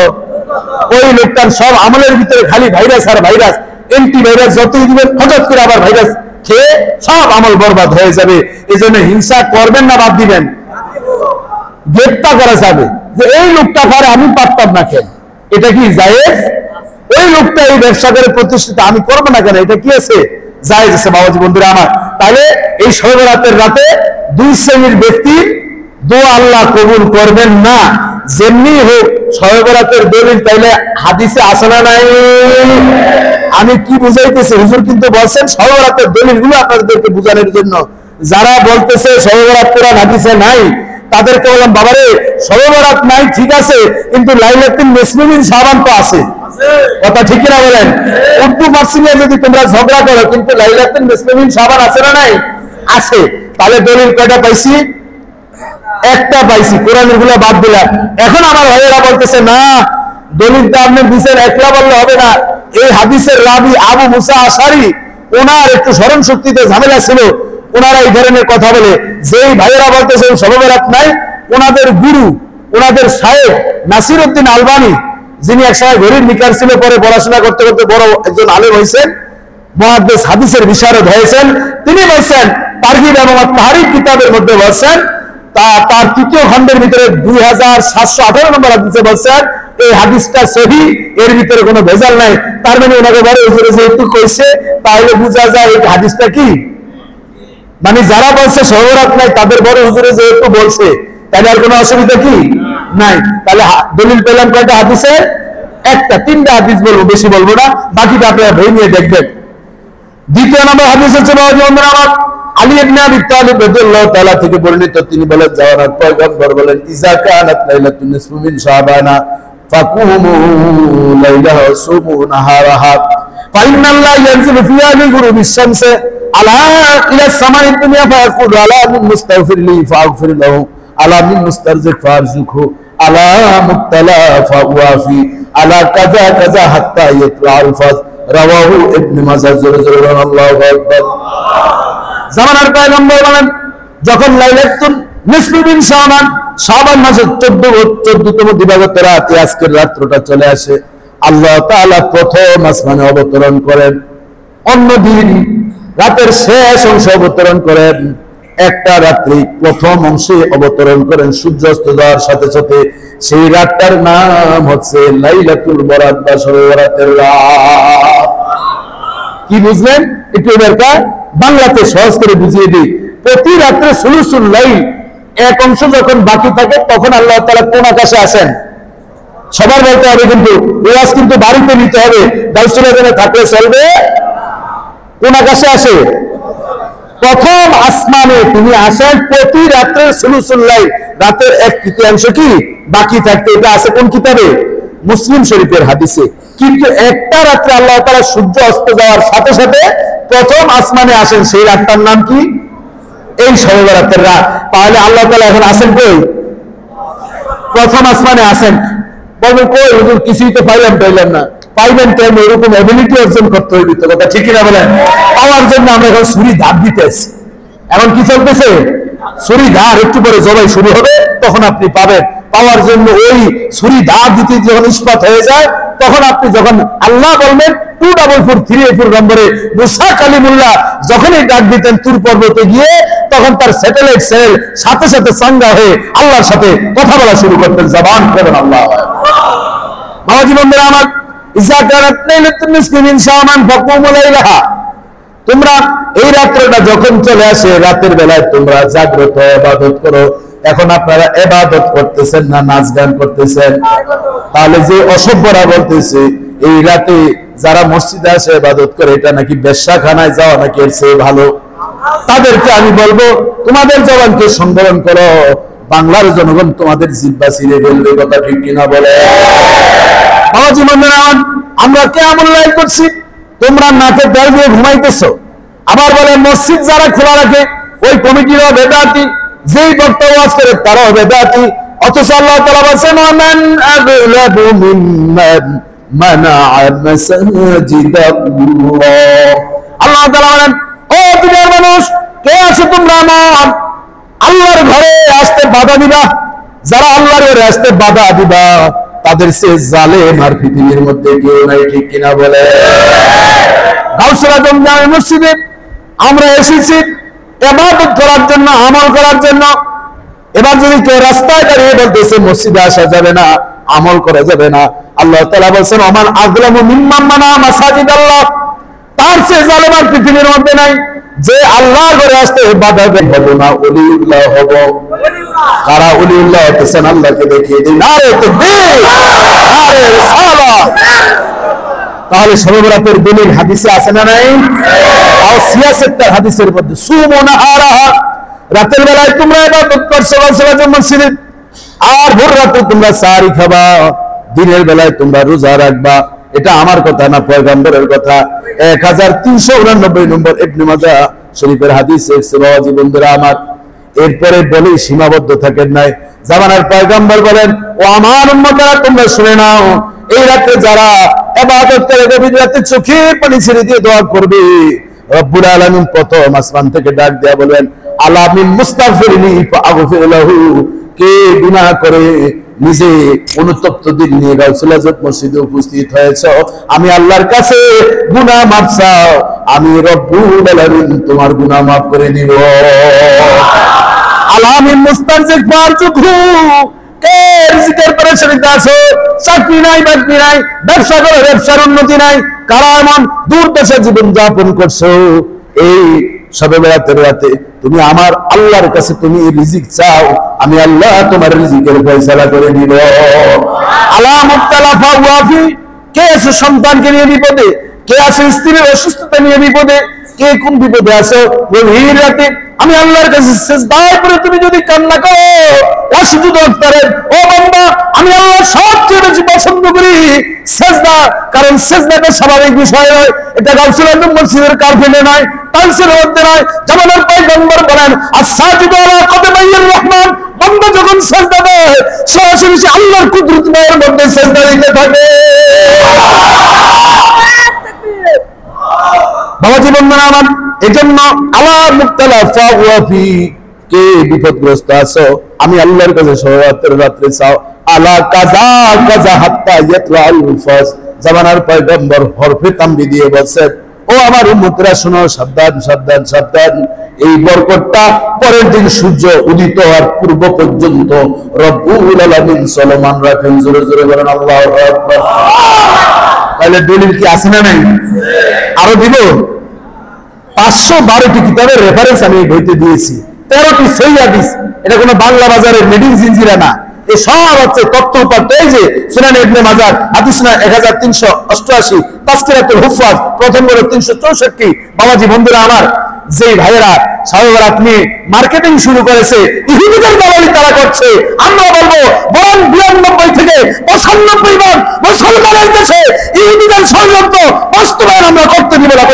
ওই লোকটার সব আমলের ভিতরে খালি ভাইরাস আর ভাইরাস, এন্টি ভাইরাস যতই দিবেন হঠাৎ করে আবার ভাইরাস খেয়ে সব আমল বরবাদ হয়ে যাবে। এই জন্য হিংসা করবেন না বাদ দিবেন? গ্রেপ্তার করা যাবে যে এই লোকটা পারে, আমি পারতাম না কেন, এটা কি জায়েজ? ওই লোকটা এই ব্যবসা করে প্রতিষ্ঠিত, আমি করবো না কেন, এটা কি আছে? জায়েজ আছে। বাবাজি বন্ধুরা আমার, তাহলে এই শবে বরাতের রাতে দুই শ্রেণীর ব্যক্তি দোয়া আল্লাহ কবুল করবেন না। যেমনি হোক শবে বরাতের দলিল তাইলে হাদিসে আছে না নাই? আমি কি বুঝাইতেছি, হুজুর কিন্তু বলছেন শবে বরাতের দলিলগুলো আপনাদেরকে বোঝানোর জন্য। যারা বলতেছে শবে বরাত কোরআন হাদিসে নাই, তাদেরকে বললাম বাবারে, শবে বরাত নাই ঠিক আছে, কিন্তু লাইলাতুল নিসফিন শাবান তো আছে, কথা ঠিক না বলেন? উর্দু মার্সিনিয়া যদি তোমরা ঝগড়া করো, কিন্তু লাইলাতুল নিসফিন শাবান আছে না নাই? আছে। তাহলে দলিল কয়টা পাইছি? একটা পাইছি, কোরআনের গুলা বাদ দিলাম। এখন আমার ভাইয়েরা বলতেছে না, দলিলটা আপনি দিচ্ছেন একলা বললে হবে না, এই হাদিসের রাবি আবু মুসা আশারি, ওনার একটু স্মরণ শক্তিতে ঝামেলা ছিল, ওনারা এই ধরনের কথা বলে। যেই ভাইয়েরা বলতেছেন শবে বরাত নাই, ওনাদের গুরু, ওনাদের শায়েখ নাসির উদ্দিন আলবানী, যিনি একসময় ঘড়ির নিকার ছিল, পরে পড়াশোনা করতে করতে বড় একজন আলেম হয়েছেন, মুহাদ্দিস হাদিসের বিশারদ হয়েছেন, তিনি বলছেন তারগিব এবং তাহরিব কিতাবের মধ্যে বলছেন, তার তৃতীয় খণ্ডের ভিতরে 2718 নম্বর হাদিসে বলছেন এই হাদিসটা সহিহ, এর ভিতরে কোনো ভেজাল নাই। তার মানে ওনাকে বড় হুজুরে যেহেতু কইছে, তাহলে বোঝা যায় এই হাদিসটা কি, মানে যারা বলছে শবে বরাত নাই তাদের বড় হুজুরে যেহেতু বলছে, তাহলে আর কোনো অসুবিধা কি নাই। তাহলে দলিল পেলাম কয়টা হাদিসে? একটা। 3টা হাদিস বলবো, বেশি বলবো না, বাকিটা আপনারা বই নিয়ে দেখবেন। দ্বিতীয় নম্বর হাদিস হচ্ছে আমার আলী ইবনে আবি তালিব রাদিয়াল্লাহু তাআলা থেকে বর্ণিত, তিনি বলেন জাওয়ানাত পয়গম্বর বলেন ইজা কানাত লাইলাতুন নিসফু মিন শাবানা ফাকুমু লাইলাহা ওয়াসুমু নাহারাহা ফাইনাল্লাহ ইয়ানজিলু ফিহা মিন গুরুবিশ শামসি আলা ইলা সামাই দুনিয়া ফায়াকুলু আলা মিন মুস্তাগফির লি ফাগফির লাহু আলা মিন মুস্তারজিক ফারজুকহু আলা মুবতালা ফাওয়াফি আলা কাযা কাযা হাত্তা ইয়াতলা'আল ফাজ রাওয়াহু ইবনে মাজাহ। আল্লাহু আকবার। জামানার পয়গম্বর বলেন যখন লাইলাতুন নিসফু মিন শাবান, শাবান মাসের 14তম দিবাগত রাতে আজকের রাত্রটা চলে আসে, আল্লাহ তাআলা প্রথম আসমানে অবতরণ করেন, অন্যদিন রাতের শেষ অংশে অবতরণ করেন, একটা রাত্রি প্রথম অংশে অবতরণ করেন সূর্যাস্ত যাওয়ার সাথে সাথে। সেই রাতটার নাম হচ্ছে লাইলাতুল বরাত বা শবে বরাতের রাত। কি বুঝলেন একটু এবারকার বাংলাতে সহজ করে বুঝিয়ে দিই। প্রতি রাত্রে সুলুসুল লাইল, এক অংশ যখন বাকি থাকে, তখন আল্লাহ তাআলা কোন আকাশে আসেন? সবার বলতে হবে, কিন্তু ওয়াজ কিন্তু বাড়িতে নিতে হবে, দাউসুলে জেনে থাকলে চলবে। কোন আকাশে আসে? প্রথম আসমানে তিনি আসেন প্রতি রাত্রে সুলুসুল লাইল, রাতের 1/3 কি বাকি থাকতে। এটা আছে কোন কিতাবে? মুসলিম শরীফের হাদিসে। কিন্তু একটা রাত্রে আল্লাহ তাআলা সূর্য অস্ত যাওয়ার সাথে সাথে প্রথম আসমানে আসেন, সেই রাতটার নাম কি? এই শবে বরাতের রাত। তাহলে আল্লাহ তাআলা এখন আসেন কই? প্রথম আসমানে আসেন। বলবেন কই হুজুর কিছুই তো পাইলাম না। পাইবেন কেন? এরকম এবিলিটি অর্জন করতে হইবে তো, কথা ঠিক কিনা বলেন? পাওয়ার জন্য আমরা এখন ছুরি ধার দিতেছি। এখন কি চলতেছে? ছুরি ধার, একটু পরে জবাই শুরু হবে, তখন আপনি পাবেন। পাওয়ার জন্য ওই ছুরি ধার দিতে যখন ইস্পাত হয়ে যায়, তখন আপনি যখন আল্লাহ বলবেন 2443 নম্বরে মুসা কালিমুল্লাহ যখনই ডাক দিতেন তুর পর্বতে গিয়ে, তখন তার স্যাটেলাইট সেল সাথে সাথে চাঙ্গা হয়ে আল্লাহর সাথে কথা বলা শুরু করতেন। জবান করেন আল্লাহ। বাবাজি বন্ধুরা আমার, ইজা কানাত লাইলাতুন নিসফি মিন শাবান ফাকুমু লাইলাহা, তোমরা এই রাত্রটা যখন চলে আসে, রাতের বেলায় তোমরা জাগ্রত ইবাদত করো। এখন আপনারা ইবাদত করতেছেন না নাচ গান করতেছেন? তাহলে যে অসভ্যরা বলতেছে এই রাতে যারা মসজিদে আসে ইবাদত করে, এটা নাকি বেশ্যাখানায় যাওয়া নাকি এর চেয়ে ভালো, তাদেরকে আমি বলবো তোমাদের জবানকে সংবরণ করো, বাংলার জনগণ তোমাদের জিহ্বা ছিঁড়ে ফেলবে। কথা ঠিক কিনা বলে? বাবাজি বন্ধুরা, আমরা কেমন লাইন করছি, তোমরা নাকে তেল দিয়ে ঘুমাইতেছো। আবার বলে মসজিদ যারা খোলা রাখে ওই কমিটিরও বেদাতি, যেই বক্তা ওয়াজ করে তারাও বেদাতি। অথচ আল্লাহ তাআলা বলেন ওয়ামান আগলাবু মিম্মান মানাআ মাসাজিদাল্লাহ। আল্লাহ তাআলা বলেন, ও দুনিয়ার মানুষ, কে আছে তোমরা আমার আল্লাহর ঘরে আসতে বাধা দিবা? যারা আল্লাহর ঘরে আসতে বাধা দিবা, তাদের সে জালেম আর পৃথিবীর মধ্যে কেউ নাই। ঠিক কিনা বলে? গাউসুল আজম জামে মসজিদে আমরা এসেছি ইবাদত করার জন্য, আমল করার জন্য। এবার যদি কেউ রাস্তায় দাঁড়িয়ে বলতেছে মসজিদে আসা যাবে না, আমল করা যাবে না, আল্লাহ তাআলা বলেন ওমান আযলামু মিম্মান মানা মাসাজিদাল্লাহ, তার চেয়ে জালেম আর পৃথিবীর মধ্যে নাই। যে আল্লাহর ঘরে আসতে বাধা দেয় হবো না, ওলিউল্লাহ হব। কারা ওলিউল্লাহ হতেছেন? আল্লাহকে দেখিয়ে দিন। নারে তাকবীর, নারে রিসালাত। তাহলে শবে বরাতের দলিল হাদিসে আছে না নাই? আর সিয়াসতের হাদিসের মধ্যে সুমু নাহারাহা, রাতের বেলায় তোমরা ইবাদত করছো মসজিদে, আর ভোর রাতে তোমরা সাহরি খাবা, দিনের বেলায় তোমরা রোজা রাখবা। এটা আমার কথা না, পয়গম্বরের কথা। 1389 নম্বর ইবনে মাজাহ শরীফের হাদিস। বাবাজি বন্ধুরা আমার, এরপরে বলেই সীমাবদ্ধ থাকেন নাই। জামানার পয়গম্বর বলেন, ও আমার উম্মতরা তোমরা শুনে নাও, এই রাতে যারা ইবাদত করে গভীর রাতে চোখের পানি ছেড়ে দিয়ে দোয়া করবে, রব্বুল আলামিন প্রথম আসমান থেকে ডাক দেয়া বলবেন, আলা মিন মুস্তাগফিরিনি ফাগফির লাহু, কে গুনাহ করে নিজে অনুতপ্ত দিল নিয়ে গাউসুল আজম মসজিদে উপস্থিত হয়েছ, আমি আল্লাহর কাছে গুনাহ মাফ চাও, আমি রব্বুল আলামিন তোমার গুনাহ মাফ করে দিব। আলা মিন মুস্তারজিক ফারজুকহু, কে রিজিকের পরেশানিতে আছো, চাকরি নাই বাকরি নাই, ব্যবসা করে ব্যবসার উন্নতি নাই, কারা এমন দুর্দশা জীবন যাপন করছো, এই সবে বেড়াতের রাতে তুমি আমার আল্লাহর কাছে তুমি রিজিক চাও, আমি আল্লাহ তোমার রিজিকের ফয়সালা করে দিব। আলা মুবতালা ফাওয়াফি, কে আছে সন্তানকে নিয়ে বিপদে, কে আছে স্ত্রীর অসুস্থতা নিয়ে বিপদে, কে কোন বিপদে আছো, গভীর রাতে আমি আল্লাহর কাছে সিজদায় পড়ে তুমি যদি কান্না করো, ওয়াসজুদ ওয়াক্তারেন, ও বান্দা আমি আল্লাহ সবচেয়ে বেশি পছন্দ করি সিজদা, কারণ সিজদাটা স্বাভাবিক বিষয় নয়, এটা গাউসুল আজম মসজিদের কার্পেটে নয়, টাইলসের মধ্যে নয়। জামানার পয়গম্বর বলেন, আস-সাজিদু আলা কদমাইর রহমান, বান্দা যখন সিজদা দেয় সরাসরি সে আল্লাহর কুদরতের মধ্যে সিজদা দিতে থাকে। বাবাজি বন্ধুরা আমার, এজন্য আলা মুবতালা ফাওয়াফি, কে বিপদগ্রস্ত আছো আমি আল্লাহর কাছে সওয়াতের রাত্রে চাও, আলা কাজা কাজা হাত্তা ইয়াতলাল ফাস, জামানার পয়গম্বর হরফে তামবি দিয়ে বলছেন, ও আমার উম্মতরা শোনো, সাবধান সাবধান সাবধান, এই বরকতটা পরের দিন সূর্য উদিত হওয়ার পূর্ব পর্যন্ত রব্বুল আলামিন চলমান রাখেন। জোরে জোরে বলেন আল্লাহু আকবার। তাহলে দলিল কি আছে না নাই? আরো দিব। 512টি কিতাবের রেফারেন্স আমি এই বইতে দিয়েছি, 13টি সহিহ হাদিস, এটা কোনো বাংলা বাজারের মেডিং জিনজিরা না, এই সব হচ্ছে তথ্য উপাত্ত। এই যে সুনান ইবনে মাজাহ হাদিস না 1388, তাসকিরাতুল হুফাজ প্রথম বড় 364। বাবাজি বন্ধুরা আমার, যেই ভাইয়েরা সাহাবাত নিয়ে মার্কেটিং শুরু করেছে, ইহুদিদের দালালি তারা করছে, আমরা বলবো বরং 92 থেকে 95 ভাগ মুসলমানের দেশে ইহুদিদের ষড়যন্ত্র বাস্তবায়ন আমরা করতে দিব না।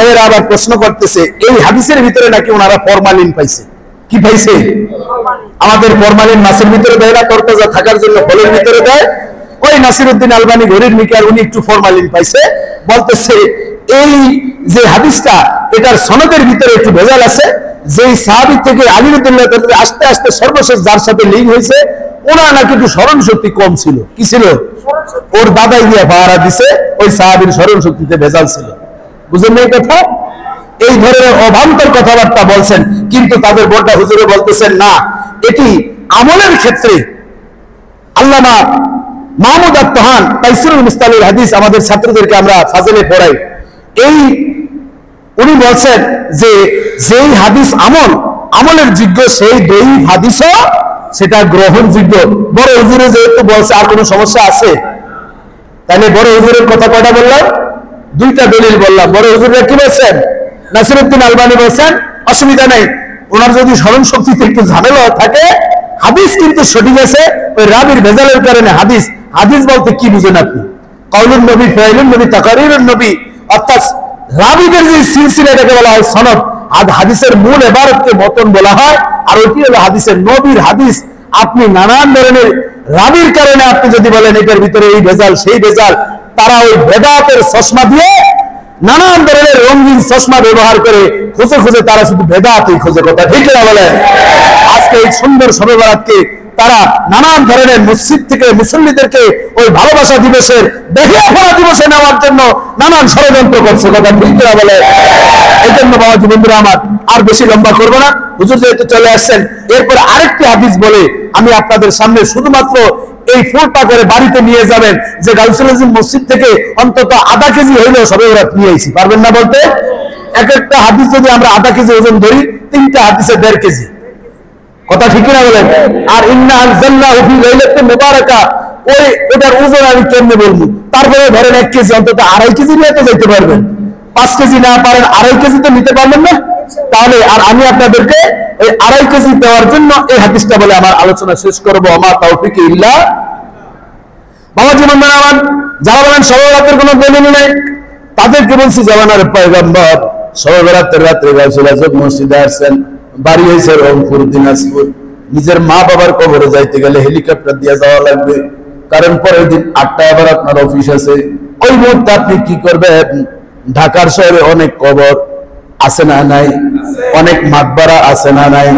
এরা আবার প্রশ্ন করতেছে, এই হাদিসের ভিতরে নাকি ওনারা ফরমালিন পাইছে। কি পাইছে? আমাদের ফরমালিন মাছের ভিতরে দেয় না, তরতাজা থাকার জন্য ফলের ভিতরে দেয়। ওই নাসিরউদ্দিন আলবানী ঘড়ির মিকার উনি একটু ফরমালিন পাইছে, বলতেছে এই যে হাদিসটা, এটার সনদের ভিতরে একটু ভেজাল আছে। যেই সাহাবী থেকে আলী রাদিয়াল্লাহু তাআলা আস্তে আস্তে সর্বশেষ যার সাথে লিঙ্ক হয়েছে, ওনার নাকি একটু স্মরণ শক্তি কম ছিল। কি ছিল? ওর দাদাই দিয়ে পাহারা দিছে, ওই সাহাবীর স্মরণ শক্তিতে ভেজাল ছিল। বুঝলেন এই কথা? এই ধরনের অবান্তর কথাবার্তা বলছেন, কিন্তু তাদের বড় হুজুরে বলতেছেন না, এটি আমলের ক্ষেত্রে। আল্লামা মাহমুদ আত-তাহান তাইসিরুল মুস্তালিল হাদিস আমাদের ছাত্রদেরকে আমরা ফাজিলে পড়াই, এই উনি বলছেন যে যেই হাদিস আমলের যোগ্য, সেই দৈহিক হাদিসও সেটা গ্রহণযোগ্য। বড় হুজুরে যেহেতু বলছে, আর কোনো সমস্যা আছে? তাহলে বড় হুজুরের কথা কয়টা বললাম? 2টা দলিল বললাম। বড় হুজুররা কি বলছেন? নাসিরউদ্দিন আলবানী বলছেন অসুবিধা নেই, ওনার যদি স্মরণ শক্তিতে একটু ঝামেলা থাকে, হাদিস কিন্তু সঠিক আছে, ওই রাবির ভেজালের কারণে হাদিস। হাদিস বলতে কি বুঝেন আপনি? কাউলুন নবী, ফাইলুন নবী, তাকারিরুন নবী, অর্থাৎ রাবিদের যে সিলসিলা, এটাকে বলা হয় সনদ। আর হাদিসের মূল ইবারতকে মতন বলা হয়, আর ওইটি হলো হাদিসের নবীর হাদিস। আপনি নানান ধরনের রাবির কারণে আপনি যদি বলেন এটার ভিতরে এই ভেজাল সেই ভেজাল, তারা ওই বেদাতের চশমা দিয়ে নানান ধরনের রঙিন চশমা ব্যবহার করে খুঁজে খুঁজে তারা শুধু বেদাতই খোঁজে। কথা ঠিক না বলেন? আজকে এই সুন্দর শবে বরাতকে তারা নানান ধরনের মসজিদ থেকে মুসল্লিদেরকে ওই ভালোবাসা দিবসের দেখে ফেরা দিবসে নেওয়ার জন্য নানান ষড়যন্ত্র করছে। কথা ঠিক না বলেন? এই জন্য বাবাজি বন্ধুরা আমার, আর বেশি লম্বা করবো না, হুজুর যেহেতু চলে আসছেন, এরপর আরেকটি হাদিস বলে আমি আপনাদের সামনে শুধুমাত্র এই ফুলটা করে বাড়িতে নিয়ে যাবেন যে গাউসুল আজম মসজিদ থেকে অন্তত আধা কেজি হইলেও সবে বরাত নিয়ে আইছি। পারবেন না বলতে? এক একটা হাদিস যদি আমরা আধা কেজি ওজন ধরি, 3টা হাদিসে 1.5 কেজি। কথা ঠিক না বলেন? আর ইন্না আনজালনাহু ফি লাইলাতিন মুবারাকা, ওই ওটার ওজন আমি কেমনে বলবো? তারপরে ধরেন 1 কেজি, অন্তত 2.5 কেজি নিয়ে তো যাইতে পারবেন। 5 কেজি না পারেন 2.5 কেজি তো নিতে পারবেন না? তাহলে আর আমি আপনাদেরকে এই 2.5 কেজি দেওয়ার জন্য এই হাদিসটা বলে আমার আলোচনা শেষ করবো। আমা তাওফিক ইল্লা বাবা জীবন আমার যারা বলেন শবে বরাতের কোনো দলিল নেই, তাদেরকে বলছি জামানার পয়গম্বর শবে বরাতের রাত্রে গাউসুল আজম মসজিদে আসছেন, বাড়ি হয়েছে রংপুর দিনাজপুর। নিজের মা বাবার কবরে যাইতে গেলে হেলিকপ্টার দিয়ে যাওয়া লাগবে, কারণ পরের দিন 8টায় আবার আপনার অফিস আছে। ওই মুহূর্তে আপনি কি করবেন? ঢাকার শহরে অনেক কবর আছে না নাই, অনেক মাকবারা আছে না নাই,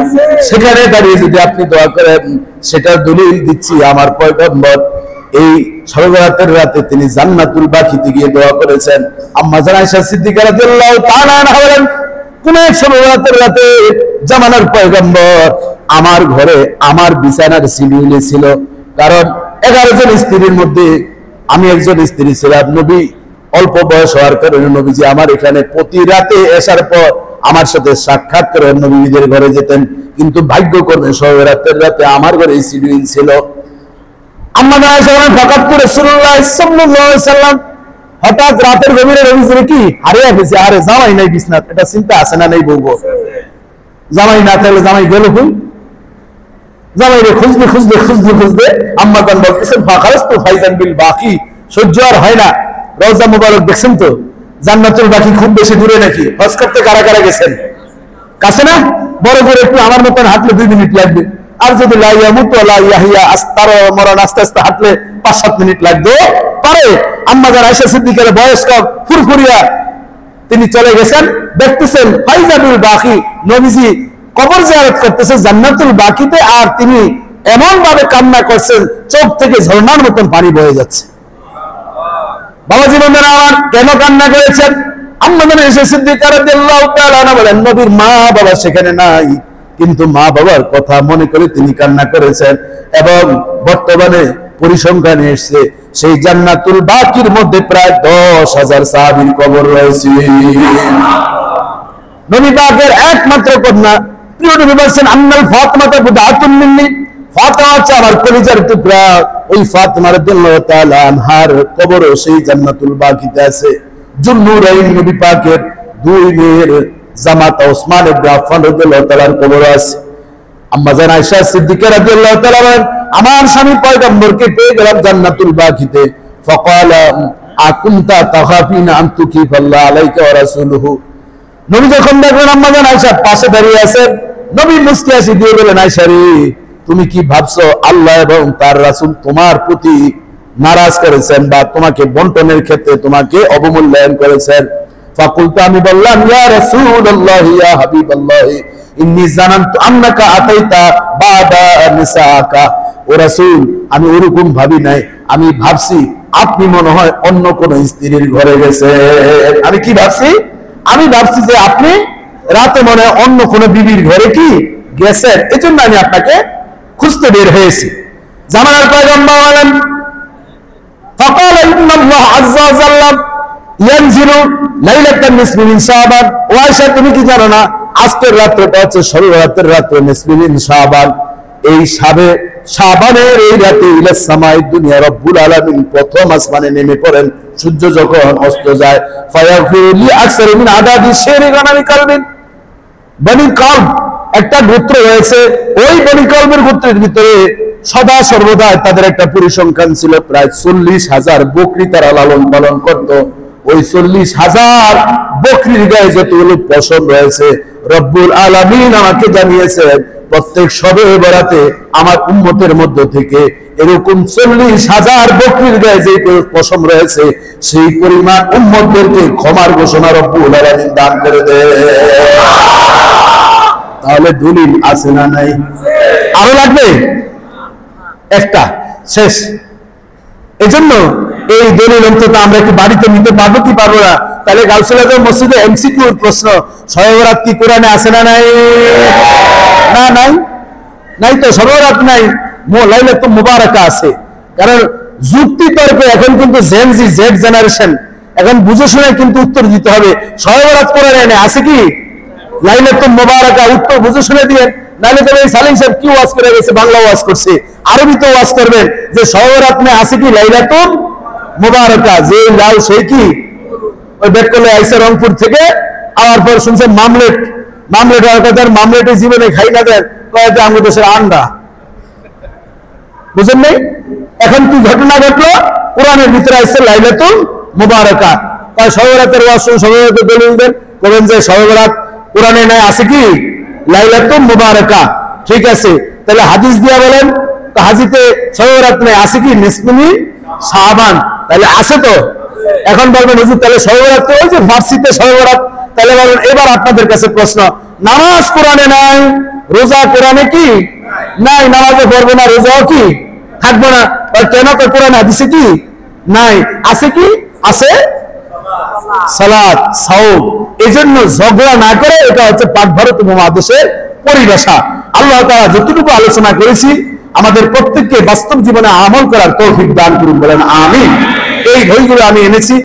সেখানে দাঁড়িয়ে যদি আপনি দোয়া করেন, সেটার দলিল দিচ্ছি আমার পয়গম্বর এই শবে বরাতের রাতে তিনি জান্নাতুল বাকিতে গিয়ে দোয়া করেছেন। আম্মা জান আয়েশা সিদ্দিকা রাদিয়াল্লাহু তাআলা আনহা বলেন, কোন এক শবে বরাতের রাতে জামানার পয়গম্বর আমার ঘরে আমার বিছানার শিডিউলে ছিল, কারণ 11 জন স্ত্রীর মধ্যে আমি একজন স্ত্রী ছিলাম। নবী অল্প বয়স হওয়ার কারণে নবীজি আমার এখানে প্রতি রাতে আসার পর আমার সাথে সাক্ষাৎ করে নবীদের ঘরে যেতেন, কিন্তু ভাগ্য করবেন শবে বরাতের রাতে আমার ঘরে এই শিডিউল ছিল। আম্মা জান আয়েশা বলেন, ফাকাতু রাসূলুল্লাহ সাল্লাল্লাহু আলাইহি ওয়াসাল্লাম, হঠাৎ রাতের গভীরে নবীজি কি হারিয়ে গেছে, আরে জামাই নাই বিছনাত, এটা চিন্তা আছে না নাই? বলবো জামাই না থাকলে জামাই গেল কই? জামাই রে খুঁজতে খুঁজতে খুঁজতে খুঁজতে আম্মা জান বলতেছেন, ফাখারাজতু ফাইজান বিল বাকি, সহ্য আর হয় না। রওজা মুবারক দেখছেন তো, জান্নাতুল বাকি খুব বেশি দূরে নাকি? হজ করতে কারা কারা গেছেন? কাছে না? বড় করে একটু আমার মতন হাঁটলে 2 মিনিট লাগবে, আর যদি লা ইয়ামুতু ওয়া লা ইয়াহইয়া আস্তার মরণ আস্তে আস্তে হাঁটলে 5-7 মিনিট লাগবে পারে। আম্মা জান আয়েশা সিদ্দিকার বয়স কম, ফুরফুরিয়া, তিনি চলে গেছেন, দেখতেছেন ফাইজানুল বাকি, নবীজি কবর জিয়ারত করতেছে জান্নাতুল বাকিতে, আর তিনি এমন ভাবে কান্না করছেন চোখ থেকে ঝর্ণার মতন পানি বয়ে যাচ্ছে। বাবা জীবন আমার কেন কান্না করেছেন? আম্মা জান আয়েশা সিদ্দিকা রাদিয়াল্লাহু তাআলা আনহা বলেন, নবীর মা বাবা সেখানে নাই, কিন্তু মা বাবার কথা মনে করে তিনি কান্না করেছেন। এবং বর্তমানে পরিসংখ্যানে এসেছে সেই জান্নাতুল বাকির মধ্যে প্রায় 10,000 সাহাবীর কবর রয়েছে। নবী পাকের একমাত্র কন্যা প্রিয় নবী বলেন, আন্নাল ফাতিমাতা বুদআতুন মিন্নি, ফাতিমা হচ্ছে আমার কলিজার টুকরা। ওই ফাতিমা রাদিয়াল্লাহু তাআলা আনহার কবরও সেই জান্নাতুল বাকিতে আছে। জুন্নুরাইন নবী পাকের 2 মেয়ের জামাতা ওসমান ইবনে আফফান রাদিয়াল্লাহু তাআলার কবর আছে। আম্মা জান আয়েশা সিদ্দিকা রাদিয়াল্লাহু তাআলা বলেন, আমার স্বামী পয়গম্বরকে পেয়ে গেলাম জান্নাতুল বাকিতে। ফাকালা আকুনতা তাখাফিনা আন তুকিফাল্লাহ আলাইকা ওয়া রাসূলুহু, নবী যখন দেখলেন আম্মা জান আয়েশা পাশে দাঁড়িয়ে আছেন, নবী মুস্কি হাসি দিয়ে বলেন, আয়েশা রে, তুমি কি ভাবছো আল্লাহ এবং তার রাসূল তোমার প্রতি নারাজ করেছেন বা তোমাকে বন্টনের ক্ষেত্রে তোমাকে অবমূল্যায়ন করেছেন? ফাকুলতু, আমি বললাম, ইয়া রাসূলুল্লাহ ইয়া হাবিবাল্লাহ, ইন্নী জানান্তু আন্নাকা আতাইতা বাদা নিসাকা, ও রাসূল, আমি ওরকম ভাবি নাই, আমি ভাবছি আপনি মনে হয় অন্য কোন স্ত্রীর ঘরে গেছেন। আমি কি ভাবছি? আমি ভাবছি যে আপনি রাতে মনে হয় অন্য কোন বিবির ঘরে কি গেছেন, এজন্য আমি আপনাকে খুঁজতে বের হয়েছি। জামানার পয়গম্বর বলেন, ফাকালা ইন্নাল্লাহ আযজা ওয়া জাল্লা ইয়ানজিলু লাইলাতান নিসফি মিন শাবান, ও আয়েশা, তুমি কি জানো না আজকের রাতটা হচ্ছে শবে বরাতের রাত, নিসফি মিন শাবান। এই শাবানের এই রাতে ইলাস সামাই দুনিয়া রব্বুল আলামিন প্রথম আসমানে নেমে পড়েন সূর্য যখন অস্ত যায়। ফায়াগফিরু লি আকসারি মিন আদাদি শেরি গানামি কালবিন, বনি কলব একটা গোত্র রয়েছে, ওই বনি কলবের গোত্রের ভিতরে সদা সর্বদা তাদের একটা পরিসংখ্যান ছিল, প্রায় 40,000 বকরি তারা লালন পালন করত। ওই 40,000 বকরির গায়ে যতগুলো পশম রয়েছে, রব্বুল আলামিন আমাকে জানিয়েছেন প্রত্যেক শবে বরাতে আমার উম্মতের মধ্য থেকে এরকম 40,000 বকরির গায়ে যে পশম রয়েছে, সেই পরিমাণ উম্মতদেরকে ক্ষমার ঘোষণা রব্বুল আলামিন দান করে দেয়। তাহলে দলিল আছে না নাই? আরো লাগবে একটা শেষ। এজন্য এই দলিল অন্তত আমরা একটু বাড়িতে নিতে পারবো কি পারবো না? তাহলে গাউসুল আজম মসজিদে এমসিকিউর প্রশ্ন, শবে বরাত কি কোরআনে আছে না নাই? না, নাই, নাই তো, শবে বরাত নাই, লাইলাতুল মুবারাকা আছে। কারণ যুক্তি তর্কে এখন কিন্তু জেনজি জেড জেনারেশন, এখন বুঝে শুনে কিন্তু উত্তর দিতে হবে। শবে বরাত কোরআনে আছে কি? লাইলাতুল মুবারাকা, উত্তর বুঝে শুনে দিবেন। নাহলে তবে সালিম সাহেব কি ওয়াজ করে গেছে, বাংলা ওয়াজ করছে, আরবিতে ওয়াজ করবেন যে শবে বরাত মে আছে কি লাইলাতুল মুবারাকা, যে লাল সেই কি ওই বেকলে আইসা রংপুর থেকে, আবার পর শুনছে মামলেট, মামলেট জীবনে খাই না দেন, আমাদের দেশের আন্ডা, বুঝেন নাই? এখন কি ঘটনা ঘটলো? কোরআনের ভিতরে আসছে লাইলাতুল মুবারাকা। তাই শবে বরাতের ওয়াজ শুনুন, শবে বরাতের দলিল দেন, বলেন যে শবে বরাত কোরআনে নাই, আছে কি লাইলাতুল মুবারাকা। ঠিক আছে, তাহলে হাদিস দিয়া বলেন, তো হাদিসে শবে বরাত নাই, আছে কি নিসফুনি শাবান, তাহলে আছে তো। এখন বলবেন হুজুর তাহলে শবে বরাত তো ওই যে ফার্সিতে শবে বরাত, তাহলে বলেন এবার আপনাদের কাছে প্রশ্ন, নামাজ কোরআনে নাই, রোজা কোরআনে কি নাই, নামাজও পড়বো না, রোজাও কি থাকবো না, কেন? তো কোরআন হাদিসে কি নাই, আছে কি? আছে সালাত, সাওম। এই জন্য ঝগড়া না করে, এটা হচ্ছে পাক ভারত উপমহাদেশের পরিভাষা। আল্লাহ তাআলা যতটুকু আলোচনা করেছি আমাদের প্রত্যেককে বাস্তব জীবনে আমল করার তৌফিক দান করুন, বলেন আমিন। এই বইগুলো আমি এনেছি।